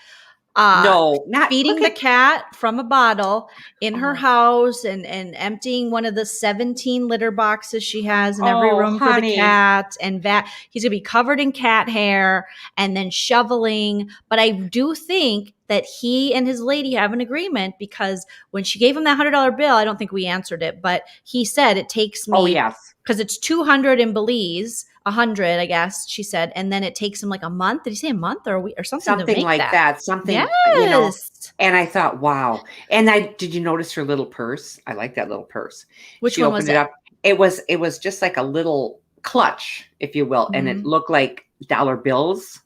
Not feeding the cat from a bottle in her house and emptying one of the 17 litter boxes she has in every room for the cat. And that he's going to be covered in cat hair and then shoveling. But I do think that he and his lady have an agreement, because when she gave him that $100 bill, I don't think we answered it, but he said it takes me, because it's 200 in Belize, 100, I guess she said, and then it takes him a month. Did he say a month or a week or something? Something like that. Something, yes. And I thought, wow. And did you notice her little purse? I like that little purse. Which one was it? Up. It was just like a little clutch, if you will, and it looked like dollar bills.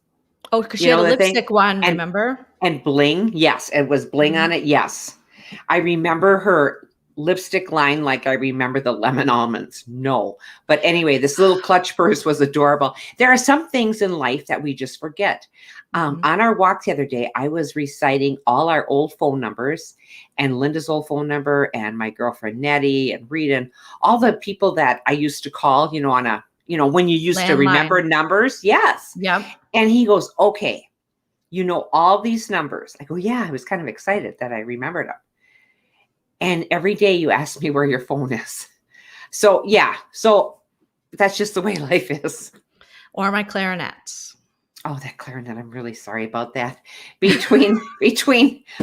Oh, because she had a lipstick one, remember? And bling. Yes, it was bling on it. Yes. I remember her lipstick line like I remember the lemon almonds. No. But anyway, this little clutch purse was adorable. There are some things in life that we just forget. On our walk the other day, I was reciting all our old phone numbers and Linda's old phone number and my girlfriend Nettie and Rita and all the people that I used to call, on a, when you used to remember numbers. Yes. Yep. And he goes, okay, all these numbers. I go, yeah, I was kind of excited that I remembered them. And every day you ask me where your phone is. So that's just the way life is. Or my clarinets. Oh, that clarinet. I'm really sorry about that. Between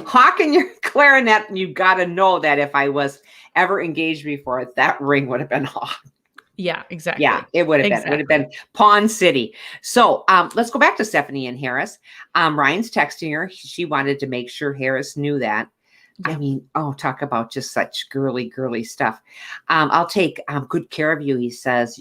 Hawk and your clarinet, you got to know that if I was ever engaged before, that ring would have been Hawk. Yeah, exactly. Yeah, it would have been. It would have been Pawn City. So let's go back to Stephanie and Harris. Ryan's texting her. She wanted to make sure Harris knew that. Yeah. I mean, talk about just such girly stuff. I'll take good care of you, he says.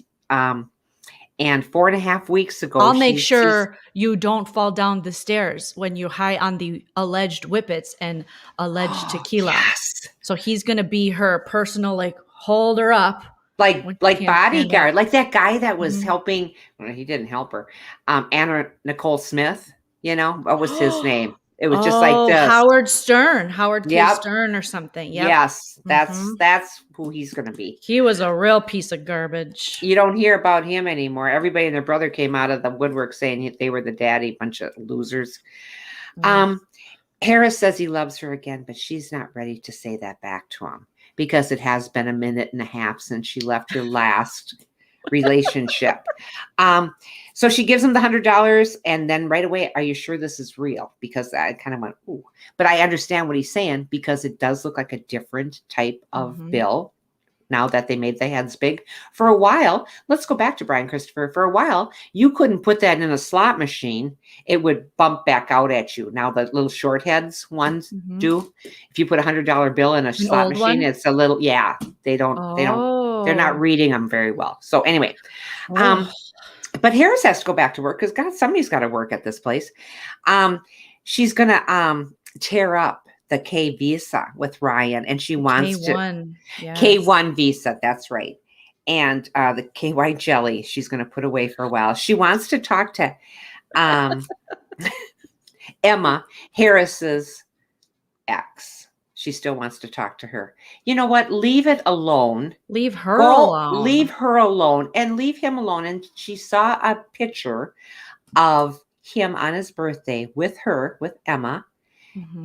And 4.5 weeks ago, I'll make sure you don't fall down the stairs when you're high on the alleged whippets and alleged tequila. Yes. So he's going to be her personal, like, hold her up. Like bodyguard, like that guy that was helping. Well, he didn't help her. Anna Nicole Smith, what was his name? It was just like this. Howard Stern, Howard K. Stern or something. Yep. Yes, that's who he's going to be. He was a real piece of garbage. You don't hear about him anymore. Everybody and their brother came out of the woodwork saying they were the daddy, bunch of losers. Harris says he loves her again, but she's not ready to say that back to him because it has been 1.5 minutes since she left her last relationship. So she gives him the $100 and then right away, are you sure this is real? Because I kind of went, ooh, but I understand what he's saying because it does look like a different type of bill now that they made the heads big. For a while, let's go back to Brian Christopher. For a while, you couldn't put that in a slot machine. It would bump back out at you. Now the little short heads ones do. If you put $100 bill in a slot machine, it's a little, they don't, they're not reading them very well. So anyway, but Harris has to go back to work because somebody's got to work at this place. She's going to tear up the K visa with Ryan, and she wants K1, K1 visa. That's right. And the KY jelly, she's going to put away for a while. She wants to talk to Emma, Harris's ex. She still wants to talk to her. You know what? Leave it alone. Leave her alone. Leave her alone and leave him alone. And she saw a picture of him on his birthday with Emma.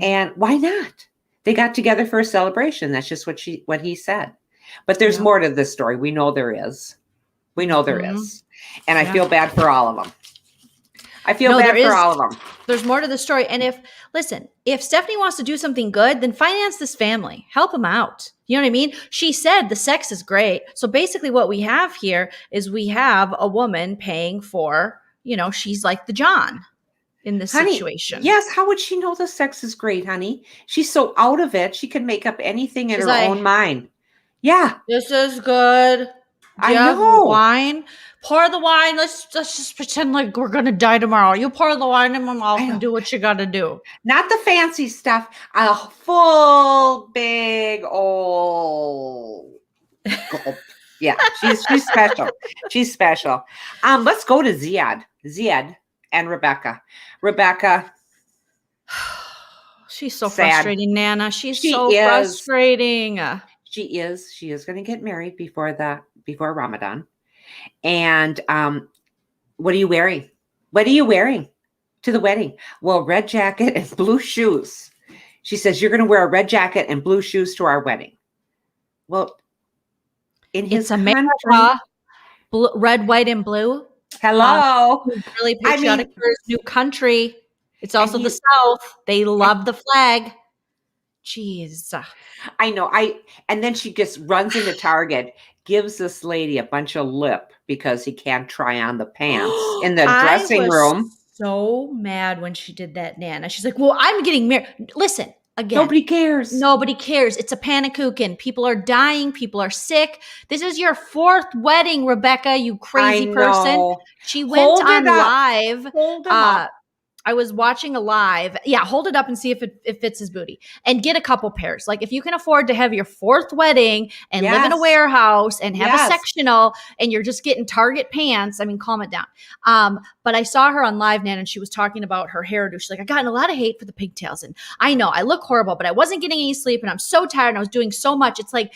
And why not? They got together for a celebration. That's just what he said. But there's more to this story. We know there is. And I feel bad for all of them. I feel bad for all of them. There's more to the story. And if Stephanie wants to do something good, then finance this family. Help them out. You know what I mean? She said the sex is great. So basically what we have here is we have a woman paying for, she's like the John in this situation. Yes. How would she know the sex is great, honey? She's so out of it. She can make up anything in her own mind. Yeah. This is good. I know. Wine. Pour the wine. Let's just pretend like we're going to die tomorrow. You pour the wine and Mom can do what you got to do. Not the fancy stuff. A full, big, old gulp. Yeah. She's special. She's special. Let's go to Ziad and Rebecca. She's so sad. Frustrating, Nana. She is frustrating. She is going to get married before Ramadan. And what are you wearing? What are you wearing to the wedding? Well, red jacket and blue shoes. She says, you're going to wear a red jacket and blue shoes to our wedding. Well, it's America. Red, white, and blue. Hello. Really patriotic for his new country. It's also the South. They love the flag. Jeez. I know. And then she just runs into Target, gives this lady a bunch of lip because he can't try on the pants in the dressing room. So mad when she did that, Nana. She's like, well, I'm getting married. Listen, again. Nobody cares. It's a panicukin. People are dying. People are sick. This is your 4th wedding, Rebecca, you crazy person. She went on live. Hold him up. I was watching a live. Yeah, hold it up and see if it fits his booty. And get a couple pairs. Like if you can afford to have your 4th wedding and live in a warehouse and have a sectional and you're just getting Target pants, I mean, calm it down. But I saw her on live, Nan, and she was talking about her hairdo. She's like, I got a lot of hate for the pigtails. And I know I look horrible, but I wasn't getting any sleep and I'm so tired and I was doing so much. It's like,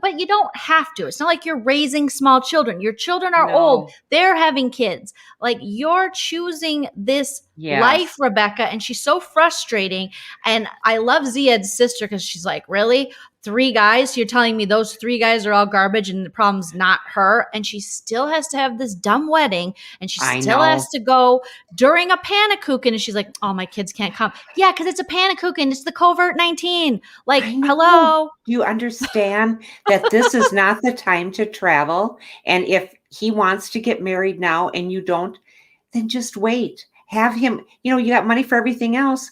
but you don't have to. It's not like you're raising small children. Your children are old. They're having kids. Like you're choosing this life, Rebecca. And she's so frustrating. And I love Ziad's sister because she's like, really? 3 guys. So you're telling me those 3 guys are all garbage and the problem's not her. And she still has to have this dumb wedding. And she I still has know. to go during a panakuchen. And she's like, oh, my kids can't come. Yeah, because it's a panakuchen. It's the COVID-19. Like, I know. hello. Do you understand that this is not the time to travel? And if he wants to get married now and you don't, then just wait. Have him, you got money for everything else.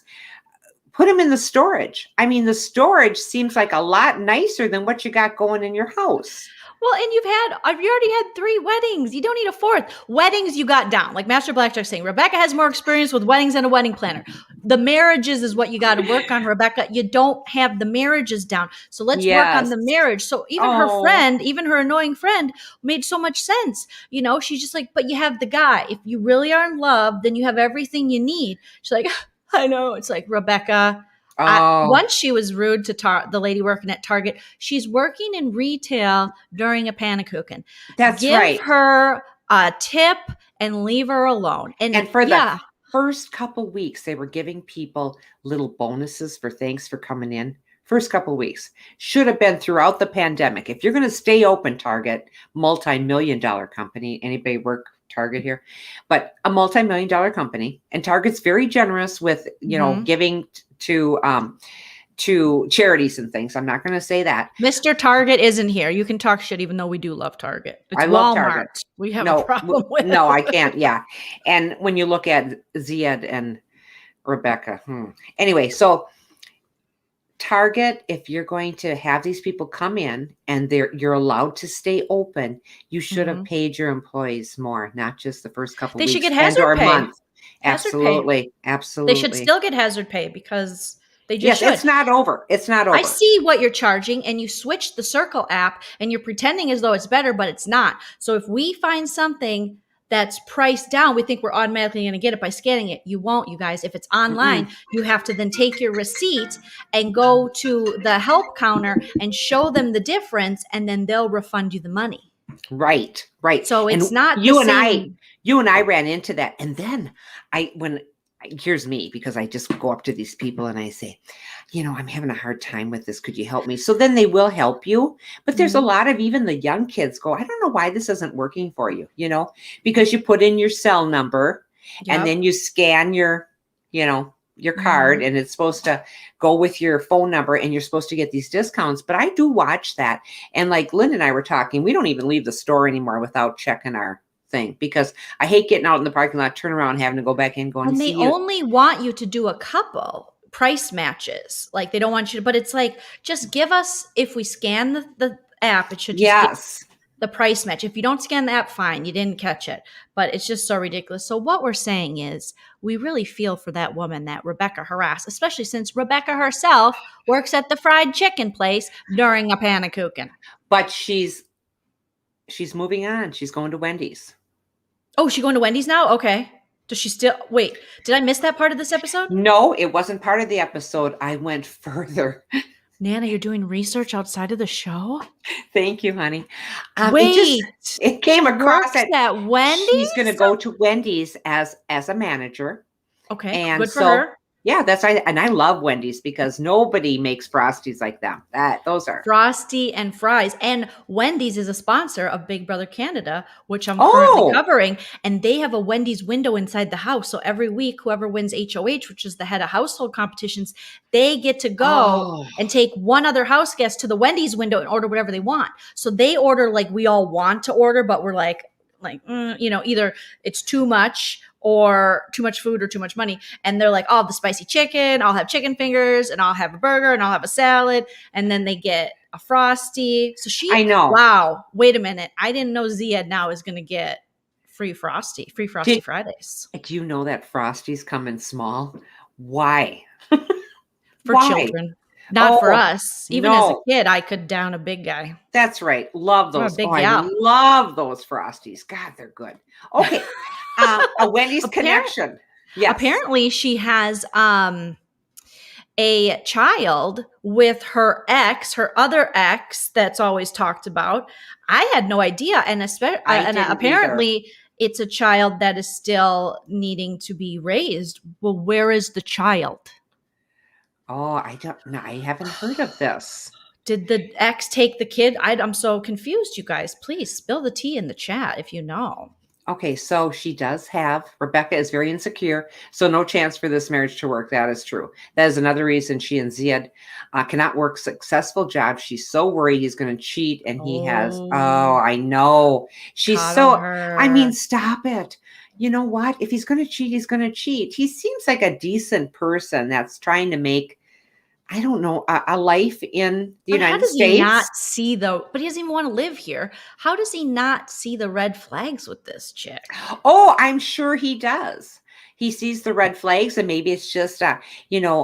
Put him in the storage. I mean, the storage seems like a lot nicer than what you got going in your house. Well, and you already had 3 weddings. You don't need a 4th. Weddings you got down. Like Master Blackjack saying, Rebecca has more experience with weddings than a wedding planner. The marriages is what you got to work on, Rebecca. You don't have the marriages down. So let's work on the marriage. So even her friend, even her annoying friend made so much sense. She's just like, but you have the guy. If you really are in love, then you have everything you need. She's like, I know. It's like, Rebecca, once she was rude to the lady working at Target. She's working in retail during a panakuchen. That's right. Give her a tip and leave her alone. And for the first couple weeks, they were giving people little bonuses for thanks for coming in. First couple weeks. Should have been throughout the pandemic. If you're going to stay open, Target, multi-million-dollar company, anybody work Target here, but a multi-million-dollar company, and Target's very generous with giving to charities and things. I'm not going to say that. Mr. Target isn't here. You can talk shit, even though we do love Target. It's I love Walmart. Target. We have a problem with. No, I can't. Yeah, and when you look at Ziad and Rebecca, anyway, so Target, if you're going to have these people come in and you're allowed to stay open, you should have paid your employees more, not just the first couple weeks. They should get hazard pay. Month. Absolutely. They should still get hazard pay because they just should. It's not over. It's not over. I see what you're charging, and you switch the Circle app and you're pretending as though it's better, but it's not. So if we find something that's priced down, we think we're automatically going to get it by scanning it. You won't, you guys. If it's online, you have to then take your receipt and go to the help counter and show them the difference, and then they'll refund you the money. Right. So it's not you and I ran into that. And then here's me, because I just go up to these people and I say, I'm having a hard time with this. Could you help me? So then they will help you. But there's a lot of even the young kids go, I don't know why this isn't working for you, because you put in your cell number and then you scan your card and it's supposed to go with your phone number and you're supposed to get these discounts. But I do watch that. And like Lynn and I were talking, we don't even leave the store anymore without checking our thing, because I hate getting out in the parking lot, turn around, having to go back in, going. And they only want you to do a couple price matches. Like they don't want you to, but it's like, just give us, if we scan the app, it should just give the price match. If you don't scan the app, fine, you didn't catch it. But it's just so ridiculous. So what we're saying is, we really feel for that woman that Rebecca harassed, especially since Rebecca herself works at the fried chicken place during a panakuchen. But she's moving on. She's going to Wendy's. Oh, she's going to Wendy's now? Okay. Does she still – wait, did I miss that part of this episode? No, it wasn't part of the episode. I went further. Nana, you're doing research outside of the show? Thank you, honey. It came across at Wendy's? She's going to go to Wendy's as a manager. Okay, and good for her. Yeah, that's right. And I love Wendy's because nobody makes Frosties like them. Those are Frosty and fries. And Wendy's is a sponsor of Big Brother Canada, which I'm currently covering. And they have a Wendy's window inside the house. So every week, whoever wins HOH, which is the head of household competitions, they get to go and take one other house guest to the Wendy's window and order whatever they want. So they order like we all want to order, but we're like either it's too much or too much food or too much money. And they're like, the spicy chicken, I'll have chicken fingers and I'll have a burger and I'll have a salad. And then they get a Frosty. So I know. Wow. Wait a minute. I didn't know Ziad now is going to get free Frosty Fridays. Do you know that Frosties come in small? Why? For children. Not for us. Even as a kid, I could down a big guy. That's right. Love those. I love those Frosties. God, they're good. Okay. A Wendy's connection. Yes. Apparently she has a child with her other ex that's always talked about. I had no idea. And apparently it's a child that is still needing to be raised. Well, where is the child? Oh, I don't know. I haven't heard of this. Did the ex take the kid? I'm so confused, you guys. Please spill the tea in the chat if you know. Okay, so she does have, Rebecca is very insecure, so no chance for this marriage to work. That is true. That is another reason she and Ziad cannot work successful jobs. She's so worried he's going to cheat, and he has. Oh, I know. She's Caught so, on her. I mean, stop it. You know what? If he's going to cheat, he's going to cheat. He seems like a decent person that's trying to make, I don't know, a life in the United How does States. he not see but he doesn't even want to live here. How does he not see the red flags with this chick? Oh, I'm sure he does. He sees the red flags, and maybe it's just,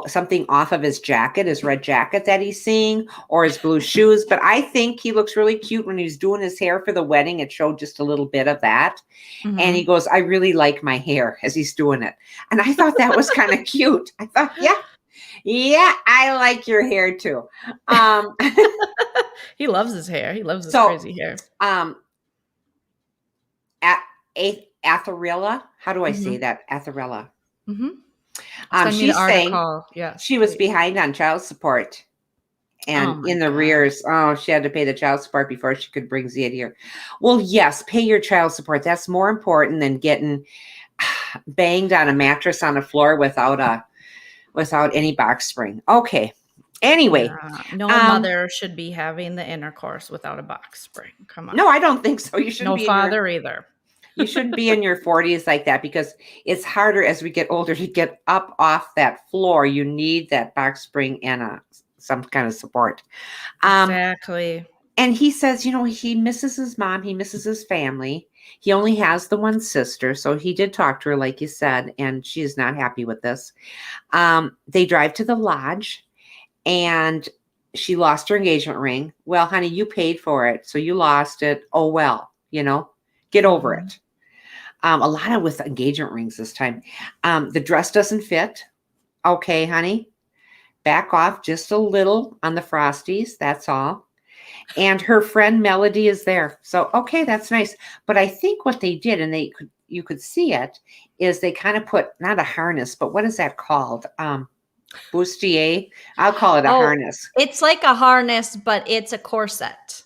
something off of his jacket, his red jacket that he's seeing, or his blue shoes. But I think he looks really cute when he's doing his hair for the wedding. It showed just a little bit of that. Mm-hmm. And he goes, I really like my hair as he's doing it. And I thought that was kind of cute. I thought, yeah, I like your hair too. He loves his hair. He loves his crazy hair. Atharilla, how do I say that? Atharilla. Mm-hmm. She's saying yes, she was behind on child support and in the rears. Oh, she had to pay the child support before she could bring Ziad here. Well, yes, pay your child support. That's more important than getting banged on a mattress on the floor without any box spring. Okay. Anyway, no mother should be having the intercourse without a box spring. Come on. No, I don't think so. You shouldn't be. No father either. You shouldn't be in your 40s like that, because it's harder as we get older to get up off that floor. You need that box spring and some kind of support. Exactly. And he says, he misses his mom. He misses his family. He only has the one sister. So he did talk to her, like you said, and she is not happy with this. They drive to the lodge, and she lost her engagement ring. Well, honey, you paid for it, so you lost it. Oh, well, get over it. A lot of with engagement rings this time. The dress doesn't fit. Okay, honey, back off just a little on the frosties. That's all. And her friend Melody is there. So, okay, that's nice. But I think what they did, and you could see it, is they kind of put, not a harness, but what is that called? Bustier. I'll call it a harness. It's like a harness, but it's a corset.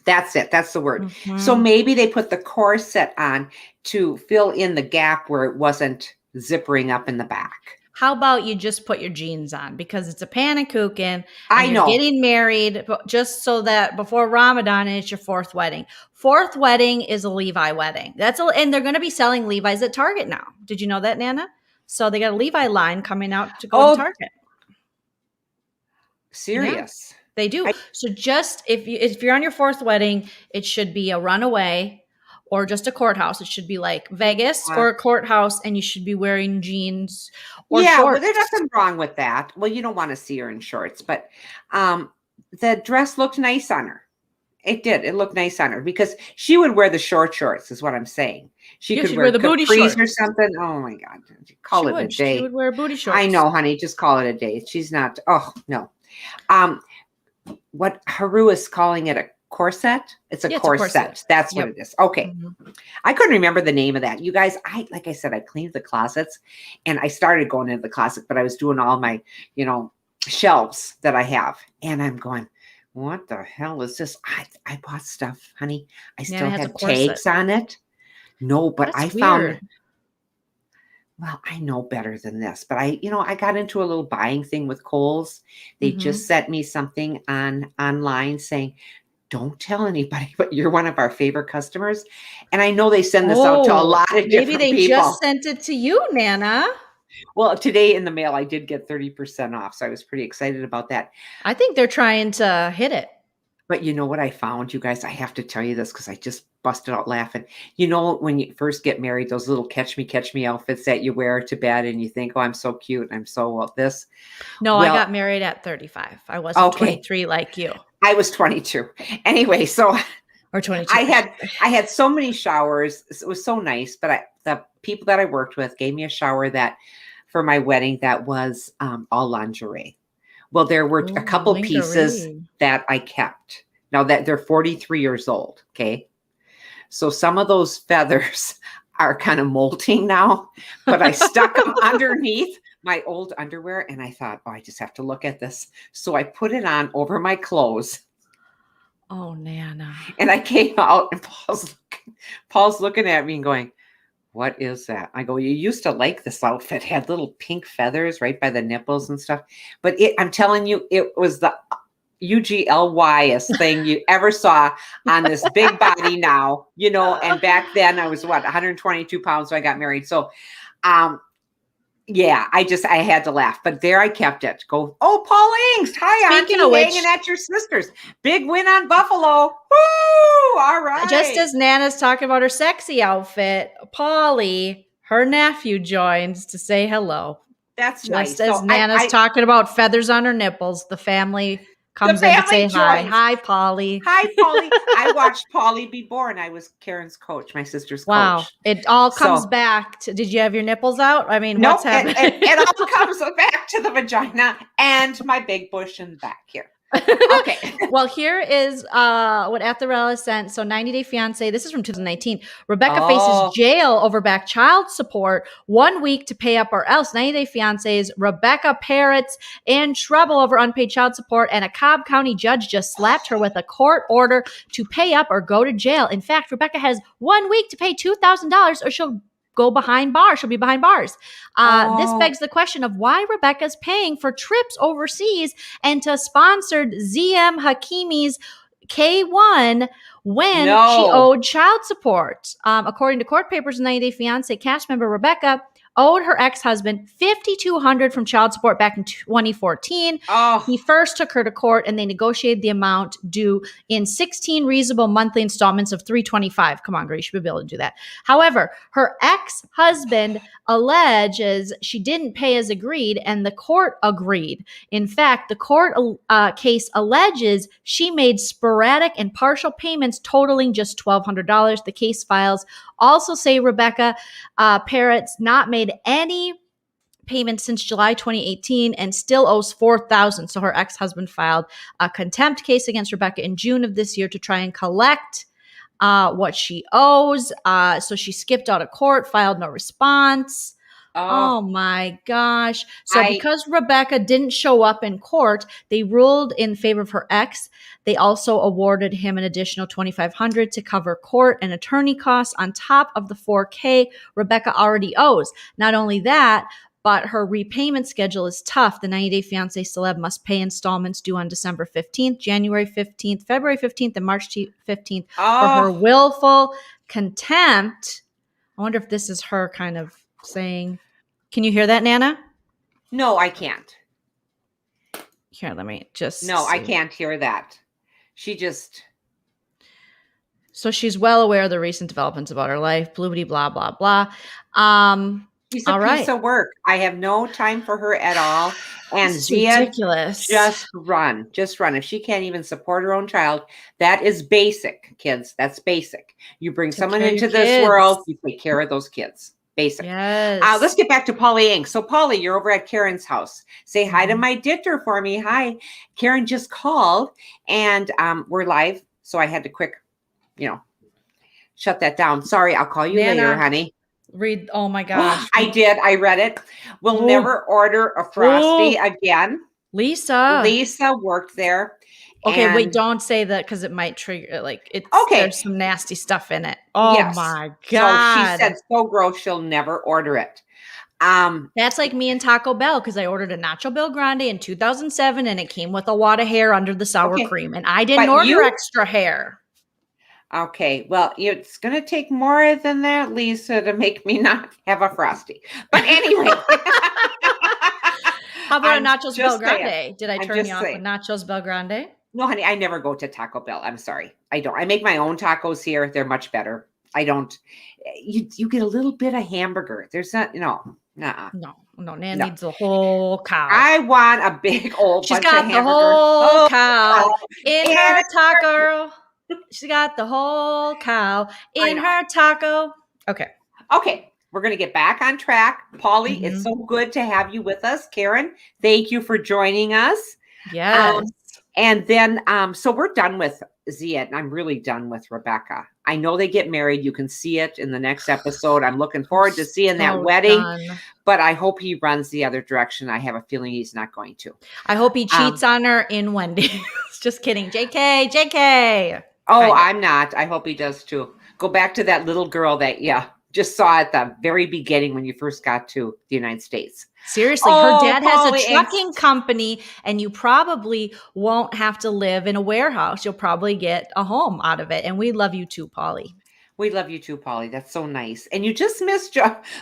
That's it. That's the word. Mm-hmm. So maybe they put the corset on to fill in the gap where it wasn't zippering up in the back. How about you just put your jeans on, because it's a panakukin. I know. You're getting married just so that before Ramadan, and it's your fourth wedding. Fourth wedding is a Levi wedding. And they're going to be selling Levi's at Target now. Did you know that, Nana? So they got a Levi line coming out to go to Target. Serious? Yeah, they do. So just if you're on your fourth wedding, it should be a runaway or just a courthouse. It should be like Vegas or a courthouse, and you should be wearing jeans or shorts. Well, there's nothing wrong with that. Well, you don't want to see her in shorts, but the dress looked nice on her. It did. It looked nice on her, because she would wear the short shorts, is what I'm saying. She could wear the booty shorts or something. Oh my God. Call it a day. She would wear booty shorts. I know, honey. Just call it a day. She's not. Oh, no. What Haru is calling it, a corset? It's a corset. That's what it is. Okay. Mm-hmm. I couldn't remember the name of that. You guys, like I said, I cleaned the closets, and I started going into the closet, but I was doing all my, shelves that I have. And I'm going, what the hell is this? I bought stuff, honey. I still had tags on it. No, but I found, well, I know better than this, but I got into a little buying thing with Kohl's. They just sent me something online saying, don't tell anybody, but you're one of our favorite customers. And I know they send this out to a lot of different people. Maybe they just sent it to you, Nana. Well, today in the mail, I did get 30% off. So I was pretty excited about that. I think they're trying to hit it. But you know what I found, you guys? I have to tell you this because I just busted out laughing. When you first get married, those little catch me outfits that you wear to bed, and you think, oh, I'm so cute. I'm so this. No, I got married at 35. I wasn't 23 like you. I was 22. Anyway, so or 22. I had so many showers. It was so nice. But the people that I worked with gave me a shower that for my wedding that was all lingerie. Well, there were a couple pieces that I kept. Now that they're 43 years old. Okay. So some of those feathers are kind of molting now, but I stuck them underneath my old underwear and I thought, oh, I just have to look at this. So I put it on over my clothes. Oh, Nana. And I came out and Paul's looking at me and going, what is that? I go, you used to like this outfit. It had little pink feathers right by the nipples and stuff. But I'm telling you, it was the UGLYest thing you ever saw on this big body now, and back then I was 122 pounds when I got married. So, yeah, I had to laugh, but there I kept it. Go, oh, Paul Ings. Hi, Speaking Auntie, of which, hanging at your sister's. Big win on Buffalo. Woo! All right. Just as Nana's talking about her sexy outfit, Polly, her nephew, joins to say hello. That's just nice. As so Nana's talking about feathers on her nipples, the family comes in to say hi. Hi, Polly. Hi, Polly. I watched Polly be born. I was Karen's coach, my sister's coach. Wow. It all comes back to, did you have your nipples out? I mean, nope, what's happening? It all comes back to the vagina and my big bush in the back here. Okay. Well, here is what Atharella sent. So 90 Day Fiancé. This is from 2019. Rebecca faces jail over back child support. 1 week to pay up or else. 90 Day Fiancé's Rebecca Parrott's in trouble over unpaid child support. And a Cobb County judge just slapped her with a court order to pay up or go to jail. In fact, Rebecca has 1 week to pay $2,000 or she'll go behind bars. She'll be behind bars. This begs the question of why Rebecca's paying for trips overseas and to sponsored ZM Hakimi's K1 when she owed child support. According to court papers, 90 Day Fiancé cast member Rebecca owed her ex-husband $5,200 from child support back in 2014. He first took her to court and they negotiated the amount due in 16 reasonable monthly installments of $325. Come on, girl, you should be able to do that. However, her ex-husband alleges she didn't pay as agreed and the court agreed. In fact, the court case alleges she made sporadic and partial payments totaling just $1,200. The case files also say Rebecca Parrott's not made any payments since July 2018 and still owes $4,000. So her ex-husband filed a contempt case against Rebecca in June of this year to try and collect what she owes. So she skipped out of court, filed no response. Oh my gosh. So because Rebecca didn't show up in court, they ruled in favor of her ex. They also awarded him an additional $2,500 to cover court and attorney costs on top of the $4,000 Rebecca already owes. Not only that, but her repayment schedule is tough. The 90 Day Fiancé celeb must pay installments due on December 15th, January 15th, February 15th, and March 15th for her willful contempt. I wonder if this is her kind of saying, can you hear that, Nana? No, I can't. Here, let me just No, I can't hear that. She just... So she's well aware of the recent developments about her life, bloobity, blah, blah, blah. She's a piece of work. I have no time for her at all. And Zia, ridiculous. Just run. If she can't even support her own child, that is basic, kids. That's basic. You bring someone into this world, you take care of those kids. Basic. Yes. Let's get back to Polly Ing. So Polly, you're over at Karen's house. Say hi to my ditter for me. Hi. Karen just called and we're live. So I had to quick, shut that down. Sorry, I'll call you later, honey. Read. Oh my gosh. I did. I read it. We'll never order a Frosty again. Lisa worked there. Okay, wait, don't say that because it might trigger there's some nasty stuff in it. Oh my God. So she said so gross she'll never order it. That's like me and Taco Bell because I ordered a Nacho Bill Grande in 2007 and it came with a wad of hair under the sour cream and I didn't order extra hair. Okay, well, it's going to take more than that, Lisa, to make me not have a Frosty. But anyway. How about a Nachos Bel Grande? Did I turn you off with Nachos Bel Grande? No, honey, I never go to Taco Bell. I'm sorry. I don't. I make my own tacos here. They're much better. I don't. You get a little bit of hamburger. There's not, No, Nan needs the whole cow. I want a big old bunch of hamburger. She's got the whole cow in her taco. She got the whole cow in her taco. Okay. We're going to get back on track. Polly, it's so good to have you with us. Karen, thank you for joining us. Yes. And then, so we're done with Zia, and I'm really done with Rebecca. I know they get married. You can see it in the next episode. I'm looking forward to seeing that wedding, but I hope he runs the other direction. I have a feeling he's not going to. I hope he cheats on her in Wendy's. Just kidding. JK. Oh, I'm not. I hope he does too. Go back to that little girl that, just saw at the very beginning when you first got to the United States. Seriously, her dad has a trucking company, and you probably won't have to live in a warehouse. You'll probably get a home out of it. And we love you too, Polly. We love you too, Polly. That's so nice. And you just missed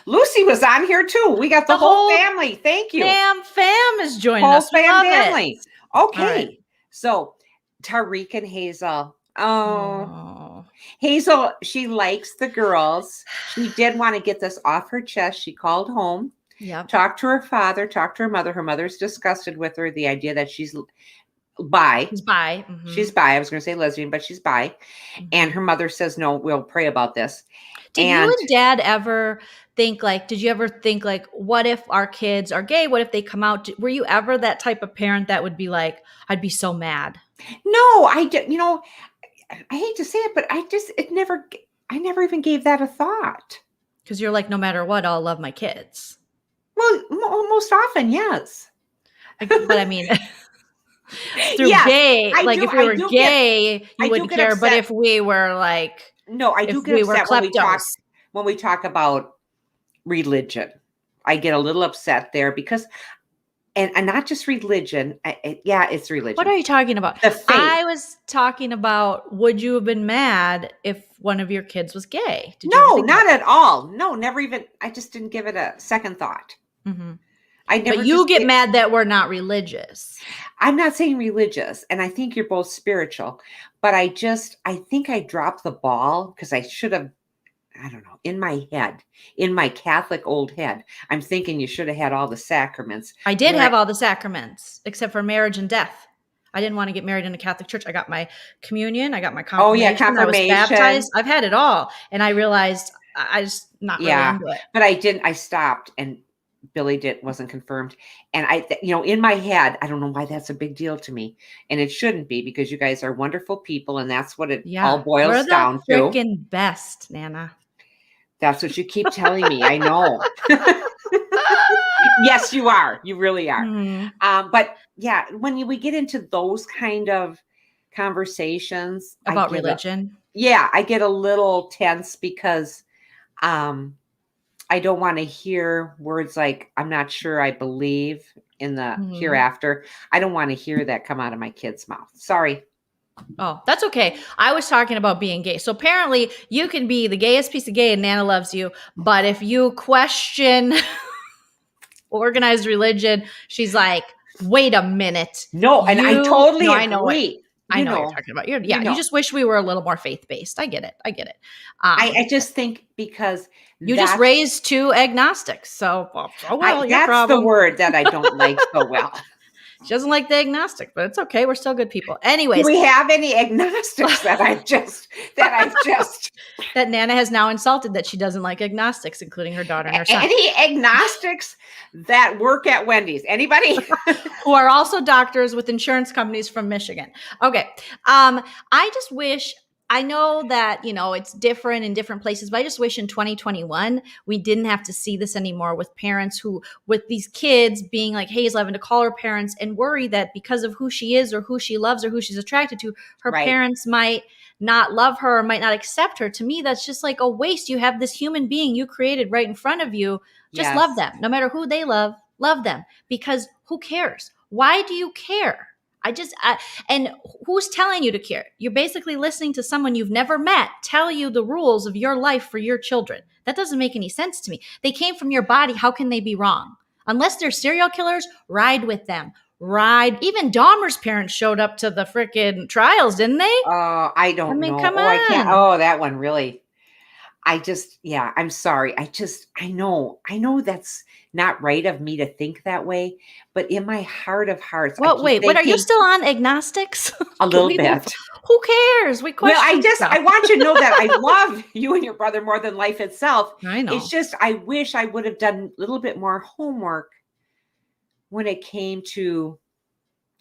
Lucy was on here too. We got the whole family. Thank you. Fam is joining us. Family. Okay. Right. So Tariq and Hazel. Oh, Hazel, she likes the girls. She did want to get this off her chest. She called home. Yeah. Talked to her father, talked to her mother. Her mother's disgusted with her. The idea that she's bi. She's bi. Mm-hmm. She's bi. I was going to say lesbian, but she's bi. Mm-hmm. And her mother says, no, we'll pray about this. Did you and Dad ever think did you ever think what if our kids are gay? What if they come out? Were you ever that type of parent that would be like, I'd be so mad? No, I hate to say it, but I never even gave that a thought. Because you're like, no matter what, I'll love my kids. Well, most often, yes. But I mean, through gay, if we were gay, you wouldn't care. But if we were no, I do get upset when we talk about religion. I get a little upset there because, and not just religion. It's religion. What are you talking about? The faith. I was talking about, would you have been mad if one of your kids was gay? No, not at all. No, never even. I just didn't give it a second thought. Mm-hmm. But you get mad that we're not religious. I'm not saying religious, and I think you're both spiritual, but I think I dropped the ball because I should have, I don't know, in my Catholic old head, I'm thinking you should have had all the sacraments. I did have all the sacraments, except for marriage and death. I didn't want to get married in a Catholic church. I got my communion. I got my confirmation. Oh, yeah, confirmation. I was baptized. I've had it all. And I realized I just not really into it. But I stopped, and Billy wasn't confirmed. And in my head, I don't know why that's a big deal to me. And it shouldn't be, because you guys are wonderful people. And that's what it all boils down to. We're the freaking best, Nana. That's what you keep telling me. I know. Yes, you are. You really are. Mm. But yeah, when we get into those kind of conversations about religion. I get a little tense because, I don't want to hear words like, I'm not sure I believe in the hereafter. I don't want to hear that come out of my kid's mouth. Sorry. Oh, that's okay. I was talking about being gay. So apparently you can be the gayest piece of gay and Nana loves you. But if you question organized religion, she's like, wait a minute. No, and I totally agree. I know what you're talking about. You just wish we were a little more faith-based. I get it. I just think because you just raised two agnostics. So, that's the word that I don't like so well. She doesn't like the agnostic, but it's okay. We're still good people. Anyways. Do we have any agnostics that that Nana has now insulted that she doesn't like agnostics, including her daughter and her son. Any agnostics that work at Wendy's? Anybody? Who are also doctors with insurance companies from Michigan. Okay. I just wish, I know that, it's different in different places, but I just wish in 2021, we didn't have to see this anymore with parents with these kids being like Hazel, having to call her parents and worry that because of who she is or who she loves or who she's attracted to, her parents might not love her or might not accept her. To me, that's just like a waste. You have this human being you created right in front of you. Just love them. No matter who they love them, because who cares? Why do you care? And who's telling you to care? You're basically listening to someone you've never met tell you the rules of your life for your children. That doesn't make any sense to me. They came from your body. How can they be wrong? Unless they're serial killers, ride with them. Even Dahmer's parents showed up to the freaking trials, didn't they? I don't know. Come on. I can't. That one really. I'm sorry. I know that's not right of me to think that way, but in my heart of hearts. Well, wait, what are you still on agnostics? A little bit. Who cares? We question. Well, I want you to know that I love you and your brother more than life itself. I know. It's just, I wish I would have done a little bit more homework when it came to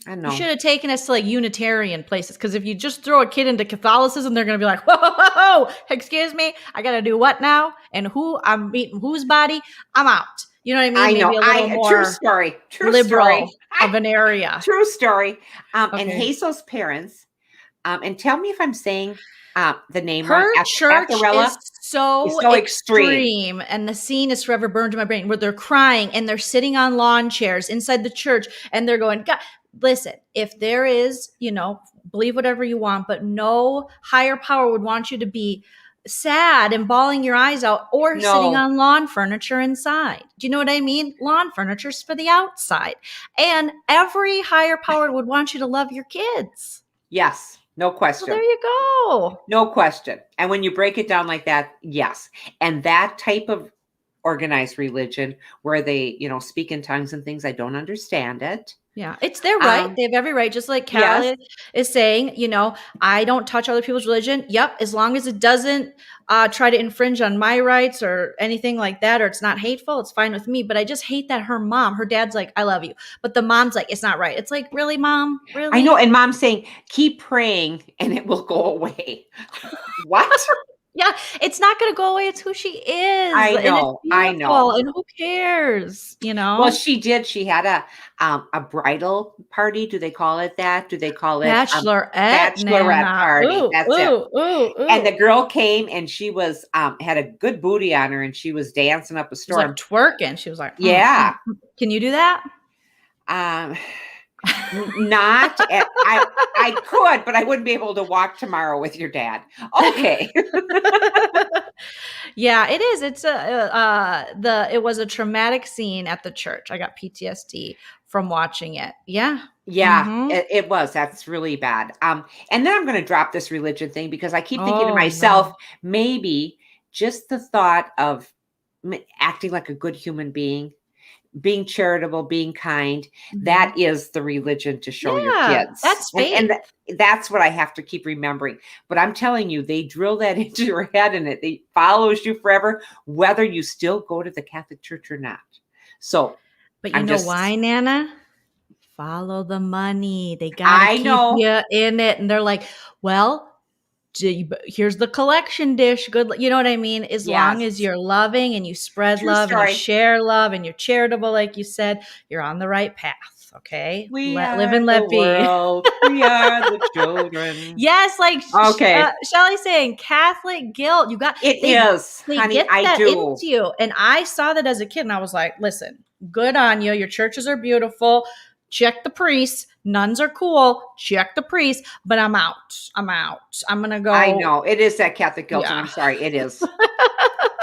I You know. should have taken us to like Unitarian places, because if you just throw a kid into Catholicism, they're going to be like, whoa, excuse me, I got to do what now? And who I'm meeting whose body? I'm out. You know what I mean? I know. Maybe a little True more story. True story. liberal of an area. True story. And Okay. Hazel's parents, and tell me if I'm saying the name Her wrong. church is so extreme. and the scene is forever burned in my brain, where they're crying and they're sitting on lawn chairs inside the church and they're going, God, listen, if there is, believe whatever you want, but no higher power would want you to be sad and bawling your eyes out or sitting on lawn furniture inside. Do you know what I mean? Lawn furniture's for the outside. And every higher power would want you to love your kids. Yes. No question. Well, there you go. No question. And when you break it down like that, yes. And that type of organized religion where they, speak in tongues and things, I don't understand it. Yeah, it's their right. They have every right. Just like Callie is saying, I don't touch other people's religion. Yep. As long as it doesn't try to infringe on my rights or anything like that, or it's not hateful, it's fine with me. But I just hate that her dad's like, I love you. But the mom's like, it's not right. It's like, really, Mom? Really? I know. And Mom's saying, keep praying and it will go away. What? Yeah, it's not going to go away. It's who she is. I know. I know. And who cares? Well, she did. She had a bridal party. Do they call it that? Do they call it bachelorette party? Ooh, That's it. Ooh. And the girl came and she was had a good booty on her and she was dancing up a storm. She was like twerking. She was like, yeah. Can you do that? Not I could, but I wouldn't be able to walk tomorrow with your dad. Okay. Yeah, it is. It's it was a traumatic scene at the church. I got PTSD from watching it. Yeah. Yeah, it was. That's really bad. And then I'm going to drop this religion thing because I keep thinking to myself, maybe just the thought of acting like a good human being, being charitable, being kind, that is the religion to show your kids. That's faith. And that's what I have to keep remembering. But I'm telling you, they drill that into your head and it follows you forever, whether you still go to the Catholic Church or not. So, but you know why, Nana? Follow the money. They got to keep you in it. And they're like, well, here's the collection dish. Good. You know what I mean? As long as you're loving and you spread love and you share love and you're charitable, like you said, you're on the right path. Okay. Live and let be. We are the children. Yes. Like, Shelly's saying Catholic guilt. You got it. Is, they honey, get that I do. into you. And I saw that as a kid and I was like, listen, good on you. Your churches are beautiful. Check the priests. Nuns are cool. Check the priest, but I'm out. I'm going to go. I know. It is that Catholic guilt. And I'm sorry. It is.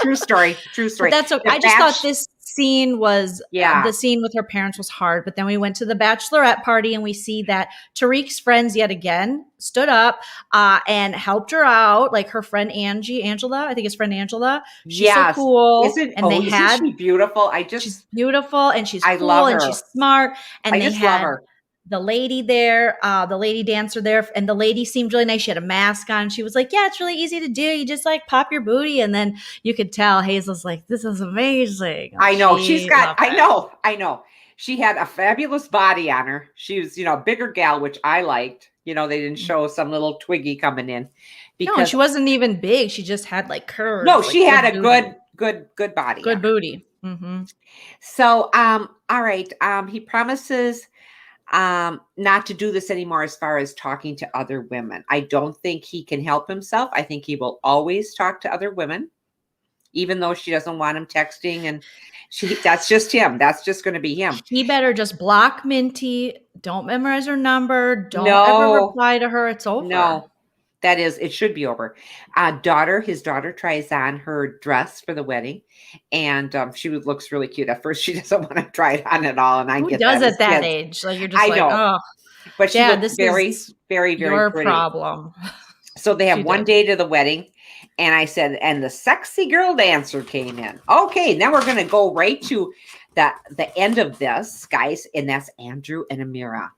True story. But that's okay. I just thought this scene was, the scene with her parents was hard. But then we went to the bachelorette party and we see that Tariq's friends yet again stood up and helped her out. Like her friend Angela, I think his friend Angela. She's so cool. Isn't she beautiful? She's beautiful and she's cool love her. And she's smart. And I just love her. The lady there, the lady dancer there, and the lady seemed really nice. She had a mask on. She was like, yeah, it's really easy to do. You just like pop your booty. And then you could tell Hazel's like, this is amazing. I know. I know. She had a fabulous body on her. She was, a bigger gal, which I liked. They didn't show some little twiggy coming in. Because she wasn't even big. She just had like curves. No, she had a good body. Good booty. Mm-hmm. So, all right. He promises not to do this anymore as far as talking to other women. I don't think he can help himself. I think he will always talk to other women, even though she doesn't want him texting. And that's just him. That's just going to be him. He better just block Minty. Don't memorize her number. Don't ever reply to her. It's over. No. It should be over. His daughter tries on her dress for the wedding, and she looks really cute. At first, she doesn't want to try it on at all, and I get that. Who does at that age? Like you're just oh. But she looks very, very, very your pretty. Problem. So they have one day to the wedding, and I said, and the sexy girl dancer came in. Okay, now we're going to go right to the end of this, guys, and that's Andrew and Amira.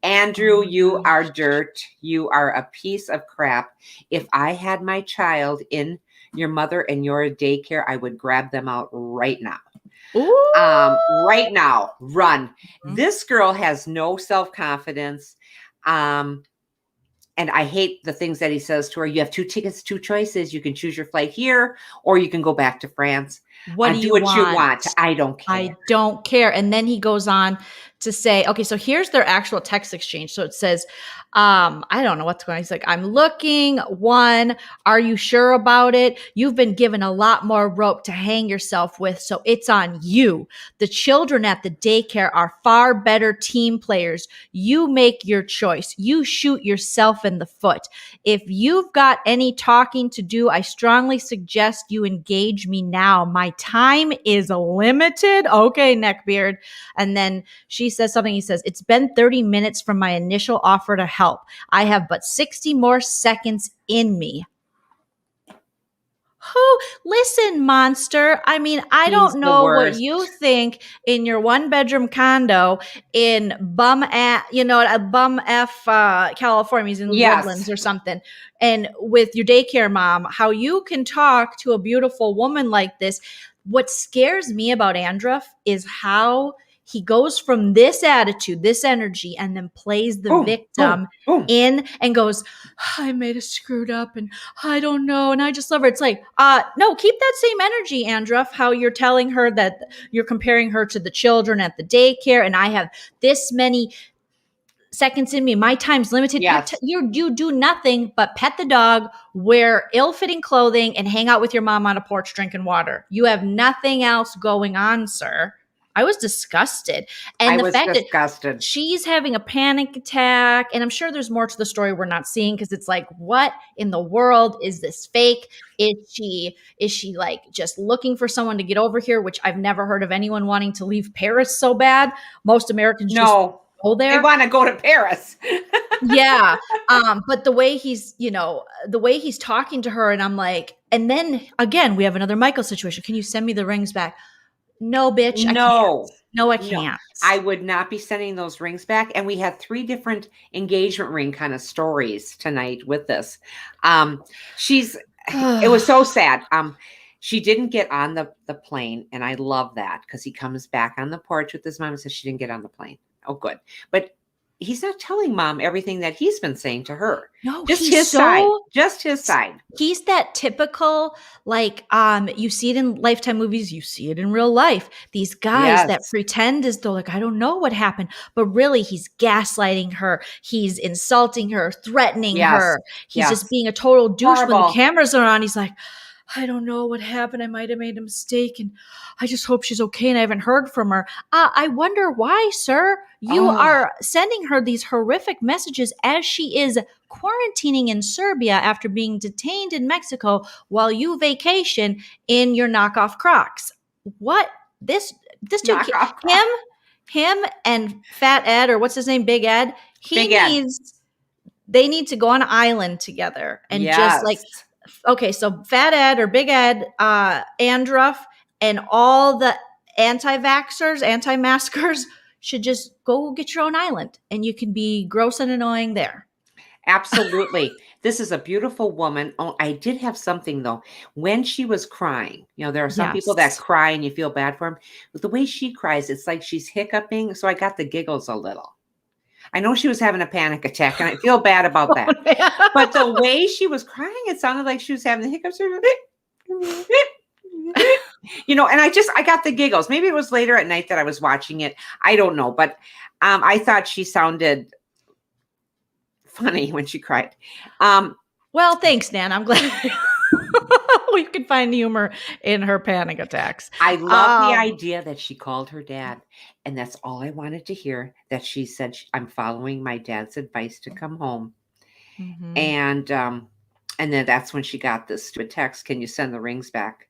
Andrew, you are dirt. You are a piece of crap. If I had my child in your mother and your daycare, I would grab them out right now. Ooh. Right now, run. Mhm. This girl has no self-confidence. And I hate the things that he says to her. You have 2 tickets, 2 choices. You can choose your flight here, or you can go back to France. What do Do you what you want? want. I don't care. I don't care. And then he goes on to say, okay, so here's their actual text exchange. So it says, I don't know what's going on. He's like, I'm looking. 1, are you sure about it? You've been given a lot more rope to hang yourself with, so it's on you. The children at the daycare are far better team players. You make your choice. You shoot yourself in the foot. If you've got any talking to do, I strongly suggest you engage me now. My time is limited. Okay, neckbeard. And then she says something. He says, it's been 30 minutes from my initial offer to help. I have but 60 more seconds in me. Who? Listen, monster. I mean, I He's don't the know what worst. you think in your 1-bedroom condo in bum F, California. He's in Yes. Woodlands or something. And with your daycare mom, how you can talk to a beautiful woman like this. What scares me about Andruff is how he goes from this attitude, this energy, and then plays the Boom, victim boom, boom. in and goes, I made a screwed up and I don't know. And I just love her. It's like, no, keep that same energy, Andruff, how you're telling her that you're comparing her to the children at the daycare. And I have this many seconds in me. My time's limited. Yes. You do nothing but pet the dog, wear ill-fitting clothing, and hang out with your mom on a porch drinking water. You have nothing else going on, sir. I was disgusted. And the fact that she's having a panic attack, and I'm sure there's more to the story we're not seeing, because it's like, what in the world is this fake? Is she like just looking for someone to get over here, which I've never heard of anyone wanting to leave Paris so bad. Most Americans just go there. They want to go to Paris. Yeah. But the way he's talking to her, and I'm like, and then again, we have another Michael situation. Can you send me the rings back? No, bitch. I can't. I would not be sending those rings back. And we had 3 different engagement ring kind of stories tonight with this. It was so sad. She didn't get on the plane. And I love that, because he comes back on the porch with his mom and says she didn't get on the plane. Oh, good. But he's not telling mom everything that he's been saying to her. No, just his side. Just his side. He's that typical, like, you see it in Lifetime movies, you see it in real life. These guys that pretend as though, like, I don't know what happened, but really he's gaslighting her. He's insulting her, threatening her. He's just being a total douche. When the cameras are on, he's like, I don't know what happened. I might have made a mistake, and I just hope she's okay, and I haven't heard from her. I wonder why, sir. You are sending her these horrific messages as she is quarantining in Serbia after being detained in Mexico while you vacation in your knockoff Crocs. What? This dude, him and Fat Ed, or what's his name, Big Ed, they need to go on an island together and just like, okay, so Fat Ed or Big Ed, Andruff, and all the anti-vaxxers, anti-maskers should just go get your own island, and you can be gross and annoying there. Absolutely. This is a beautiful woman. Oh, I did have something though. When she was crying, there are some people that cry and you feel bad for them. But the way she cries, it's like she's hiccuping. So I got the giggles a little. I know she was having a panic attack, and I feel bad about that. But the way she was crying, it sounded like she was having the hiccups. And I got the giggles. Maybe it was later at night that I was watching it. I don't know. But I thought she sounded funny when she cried. Well, thanks, Nan. I'm glad we can find humor in her panic attacks. I love the idea that she called her dad, and that's all I wanted to hear, that she said, I'm following my dad's advice to come home. Mm-hmm. And then that's when she got this stupid text, can you send the rings back?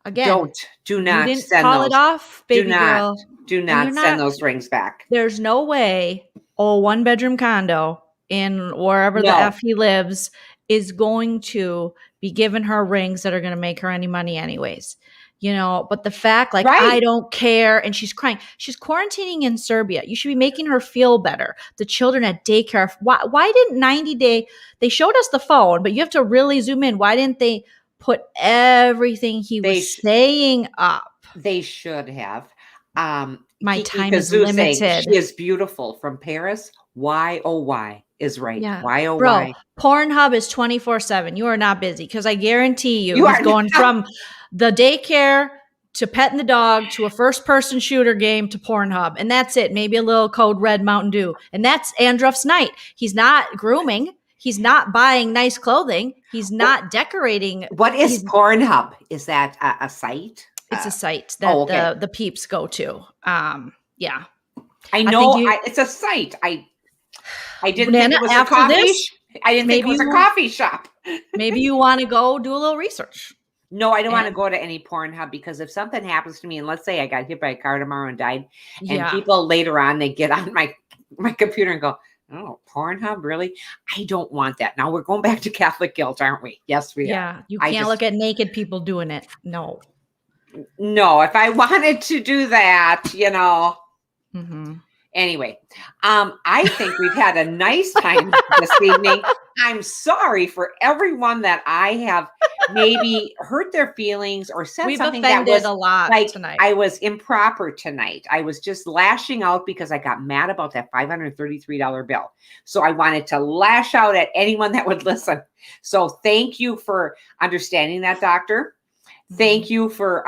Again, do not you didn't send call those. It off, baby girl. Do not send those rings back. There's no way a 1-bedroom condo in wherever the F he lives is going to be giving her rings that are going to make her any money anyways. But the fact, like, I don't care. And she's crying. She's quarantining in Serbia. You should be making her feel better. The children at daycare. Why didn't 90 Day, they showed us the phone, but you have to really zoom in. Why didn't they put everything he They was saying up. They should have. My Kiki time is Kazoo saying, limited. she is beautiful from Paris. Why, oh, why is right. Yeah. Why, oh, Bro, why. Pornhub is 24/7. You are not busy because I guarantee you You he's are going not. from the daycare to petting the dog to a first-person shooter game to Pornhub. And that's it. Maybe a little Code Red Mountain Dew. And that's Andruff's night. He's not grooming. He's not buying nice clothing. He's not decorating. What is Pornhub? Is that a site? It's a site that okay. the peeps go to. Yeah. I know it's a site. I didn't think it was a coffee. I didn't think it was a coffee shop. Maybe you want to go do a little research. No, I don't want to go to any Pornhub because if something happens to me, and let's say I got hit by a car tomorrow and died, and people later on, they get on my computer and go, oh, Pornhub, really? I don't want that. Now we're going back to Catholic guilt, aren't we? Yes, we are. Yeah, you can't look at naked people doing it. No. No, if I wanted to do that, Mm-hmm. Anyway, I think we've had a nice time this evening. I'm sorry for everyone that I have maybe hurt their feelings or said something that was a lot like tonight. I was improper tonight. I was just lashing out because I got mad about that $533 bill. So I wanted to lash out at anyone that would listen. So thank you for understanding that, Doctor. Thank you for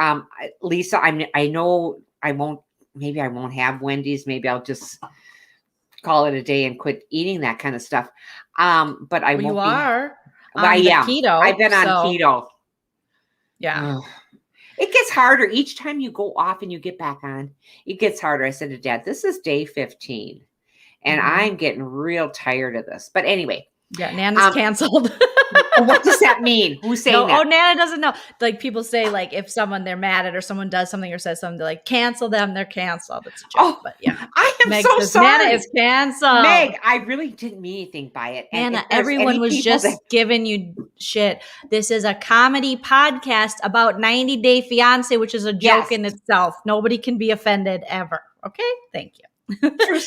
Lisa. I know I won't. Maybe I won't have Wendy's. Maybe I'll just call it a day and quit eating that kind of stuff. But I won't. You are. I am. Keto. I've been on keto. Yeah. It gets harder each time you go off and you get back on. It gets harder. I said to Dad, "This is day 15, and I'm getting real tired of this." But anyway. Yeah, Nana's canceled. What does that mean? Who's saying that? Oh, Nana doesn't know. Like people say, like if they're mad at or someone does something or says something, they're like, cancel them. They're canceled. It's a joke. But yeah, I am Meg so says, sorry. Nana is canceled. Meg, I really didn't mean anything by it. And Nana, everyone was just giving you shit. This is a comedy podcast about 90 Day Fiance, which is a joke in itself. Nobody can be offended ever. Okay, thank you.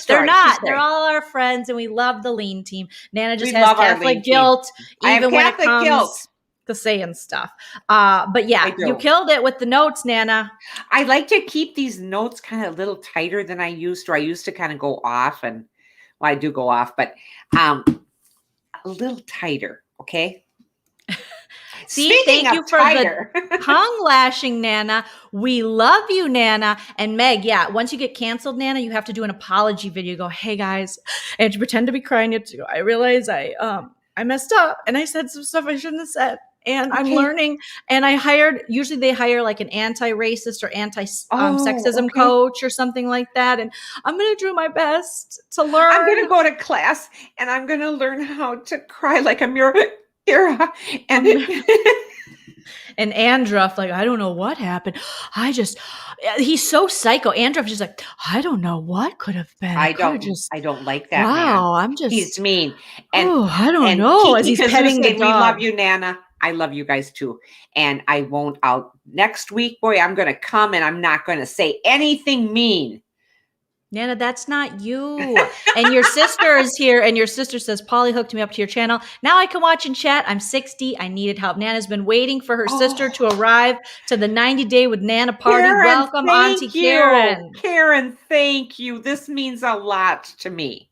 They're not. They're all our friends, and we love the lean team. Nana just has Catholic guilt, even when it comes to saying stuff. But yeah, you killed it with the notes, Nana. I like to keep these notes kind of a little tighter than I used to. I used to kind of go off, and I do go off, but a little tighter. Okay. See, thank you for the tongue lashing, Nana. We love you, Nana. And Meg, once you get canceled, Nana, you have to do an apology video. Go, hey guys, and you pretend to be crying. I realize I messed up and I said some stuff I shouldn't have said. And I'm learning. And usually they hire like an anti-racist or anti-sexism coach or something like that. And I'm going to do my best to learn. I'm going to go to class and I'm going to learn how to cry like a mirror. And Andruff, like, I don't know what happened. He's so psycho. Andruff just like, I don't know what could have been. I don't like that. Wow, man. He's mean. And I don't know. As he's petting the dog. We love you, Nana. I love you guys too. And I won't out next week, boy, I'm going to come and I'm not going to say anything mean. Nana, that's not you. And your sister is here, and your sister says, Polly hooked me up to your channel. Now I can watch and chat. I'm 60. I needed help. Nana's been waiting for her sister to arrive to the 90 Day with Nana party. Welcome, Auntie Karen. Karen, thank you. This means a lot to me.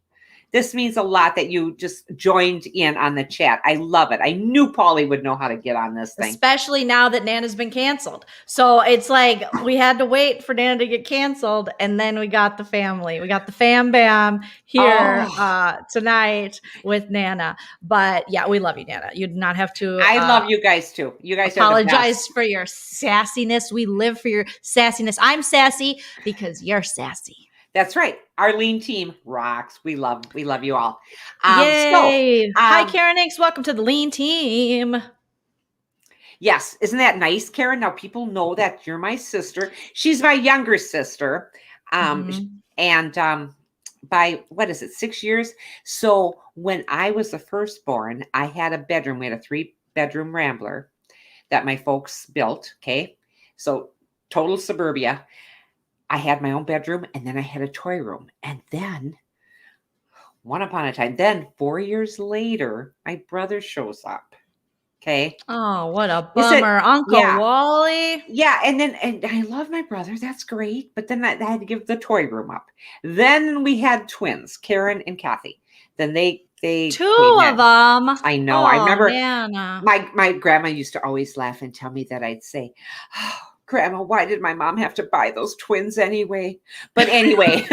This means a lot that you just joined in on the chat. I love it. I knew Paulie would know how to get on this thing. Especially now that Nana's been canceled. So it's like we had to wait for Nana to get canceled, and then we got the family. We got the fam bam here tonight with Nana. But yeah, we love you, Nana. You did not have to. I love you guys too. You guys apologize for your sassiness. We live for your sassiness. I'm sassy because you're sassy. That's right. Our lean team rocks. We love you all. Yay. Hi, Karen Inks. Welcome to the lean team. Yes. Isn't that nice, Karen? Now people know that you're my sister. She's my younger sister. And by, 6 years? So when I was the firstborn, I had a bedroom. We had a 3-bedroom rambler that my folks built. Okay. So total suburbia. I had my own bedroom, and then I had a toy room. And then, one upon a time, 4 years later, my brother shows up. Okay. Oh, what a Is it? bummer. Uncle Yeah. Wally. Yeah. And I love my brother. That's great. But then I had to give the toy room up. Then we had twins, Karen and Kathy. Then they Two came of in. them. I know. I Oh, remember Nana. my grandma used to always laugh and tell me that I'd say, oh, Grandma, why did my mom have to buy those twins anyway? But anyway,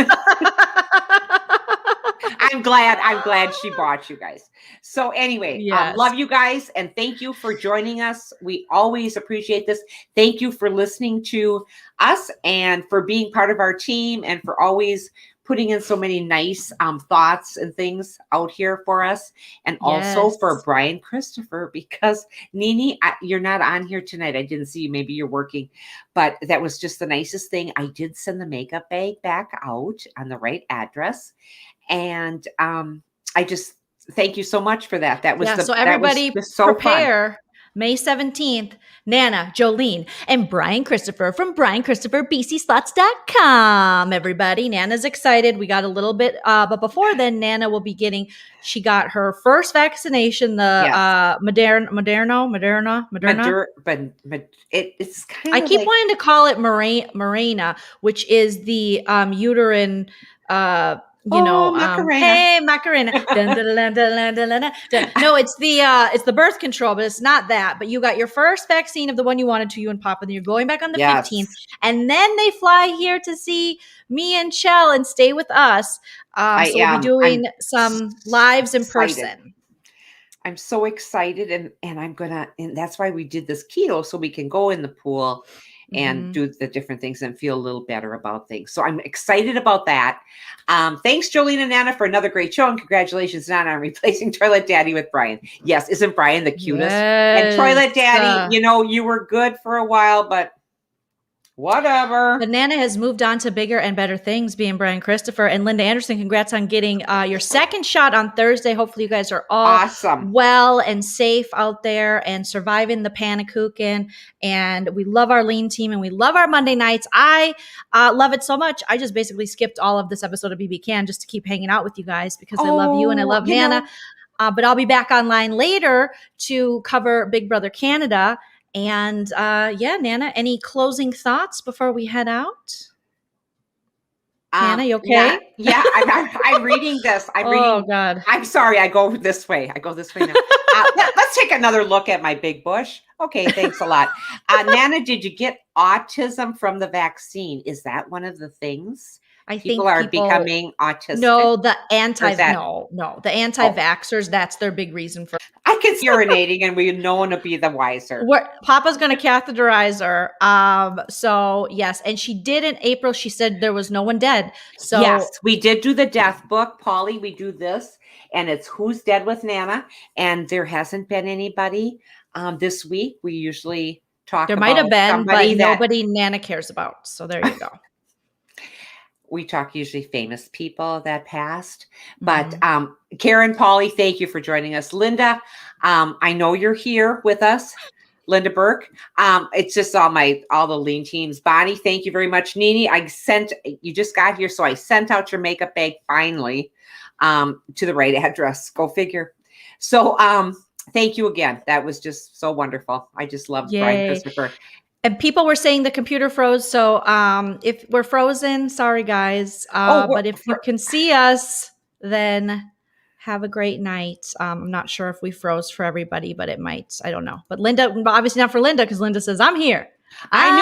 I'm glad she bought you guys. So anyway, Yes. love you guys and thank you for joining us. We always appreciate this. Thank you for listening to us and for being part of our team and for always putting in so many nice thoughts and things out here for us. And also Yes. for Brian Christopher, because Nini, you're not on here tonight. I didn't see you. Maybe you're working, but that was just the nicest thing. I did send the makeup bag back out on the right address. And I just thank you so much for that. That was So everybody that was so prepare. fun. May 17th, Nana, Joleen, and Brian Christopher from BrianChristopherBCSlots.com. Everybody, Nana's excited. We got a little bit, but before then, Nana will be she got her first vaccination, the Moderna. But it's kind I of keep like, wanting to call it Mirena, which is the uterine Macarena. hey Macarena. Dun, dun, dun, dun, dun, dun, dun, dun. No, it's the birth control, but it's not that. But you got your first vaccine of the one you wanted to, you and Papa, and you're going back on the 15th. And then they fly here to see me and Chell and stay with us. So we'll be doing some lives in person. I'm so excited and and that's why we did this keto, so we can go in the pool and do the different things and feel a little better about things. So I'm excited about that. Thanks, Joleen and Nana, for another great show. And congratulations, Nana, on replacing Toilet Daddy with Brian. Yes, isn't Brian the cutest? Yes. And Toilet Daddy, you were good for a while, but whatever. But Nana has moved on to bigger and better things, being Brian Christopher. And Linda Anderson, congrats on getting your second shot on Thursday. Hopefully you guys are all awesome, well and safe out there and surviving the Panakuchen. And we love our lean team and we love our Monday nights. I love it so much. I just basically skipped all of this episode of BB Can just to keep hanging out with you guys because I love you and I love Nana. But I'll be back online later to cover Big Brother Canada. And Nana, any closing thoughts before we head out? Nana, you okay? Yeah, I'm reading this. Oh, God. I'm sorry. I go this way now. Let's take another look at my big bush. Okay, thanks a lot. Nana, did you get autism from the vaccine? Is that one of the things? I people think are becoming autistic. No, the anti-vaxxers, that's their big reason for. I can see urinating and no one will be the wiser. Papa's going to catheterize her. So yes. And she did in April. She said there was no one dead. So yes, we did do the death book, Polly. We do this and it's Who's Dead with Nana. And there hasn't been anybody this week. We usually talk there about might have been, but nobody Nana cares about. So there you go. We talk usually famous people that passed, but Karen, Polly, thank you for joining us. Linda, I know you're here with us. Linda Burke. It's just all the lean teams. Bonnie, thank you very much. Nini, you just got here, so I sent out your makeup bag finally to the right address. Go figure. So thank you again. That was just so wonderful. I just love Brian Christopher. And people were saying the computer froze. So if we're frozen, sorry, guys. But if you can see us, then have a great night. I'm not sure if we froze for everybody, but it might. I don't know. But Linda, obviously not for Linda, because Linda says, I'm here. I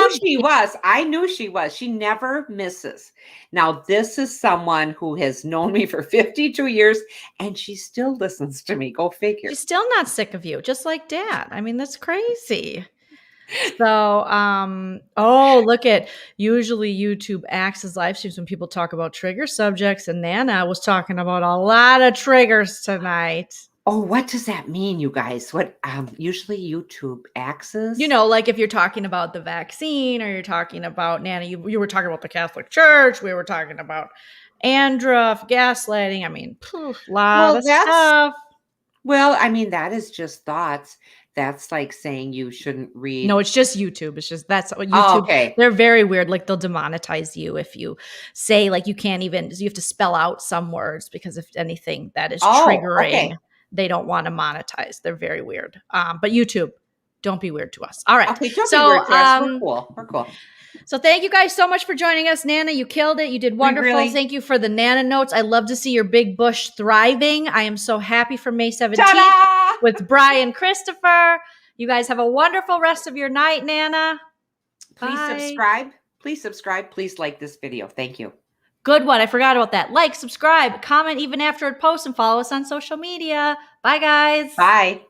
knew she was. She never misses. Now, this is someone who has known me for 52 years, and she still listens to me. Go figure. She's still not sick of you, just like Dad. I mean, that's crazy. So, look at usually YouTube acts as live streams when people talk about trigger subjects, and Nana was talking about a lot of triggers tonight. Oh, what does that mean, you guys? What usually YouTube access? Like if you're talking about the vaccine or you're talking about Nana, you were talking about the Catholic Church. We were talking about Andruff, gaslighting. I mean, a lot of stuff. Well, I mean, that is just thoughts. That's like saying you shouldn't read. No, it's just YouTube. It's just that's what YouTube. Okay. They're very weird. Like they'll demonetize you if you say like you have to spell out some words because if anything that is triggering. Okay. they don't want to monetize. They're very weird. But YouTube, don't be weird to us. All right. Okay, don't be weird to us. We're cool. We're cool. So thank you guys so much for joining us. Nana, you killed it. You did wonderful. Thank you for the Nana notes. I love to see your big bush thriving. I am so happy for May 17th Ta-da! with Brian Christopher. You guys have a wonderful rest of your night, Nana. Please subscribe. Please subscribe. Please like this video. Thank you. Good one. I forgot about that. Like, subscribe, comment even after it posts, and follow us on social media. Bye, guys. Bye.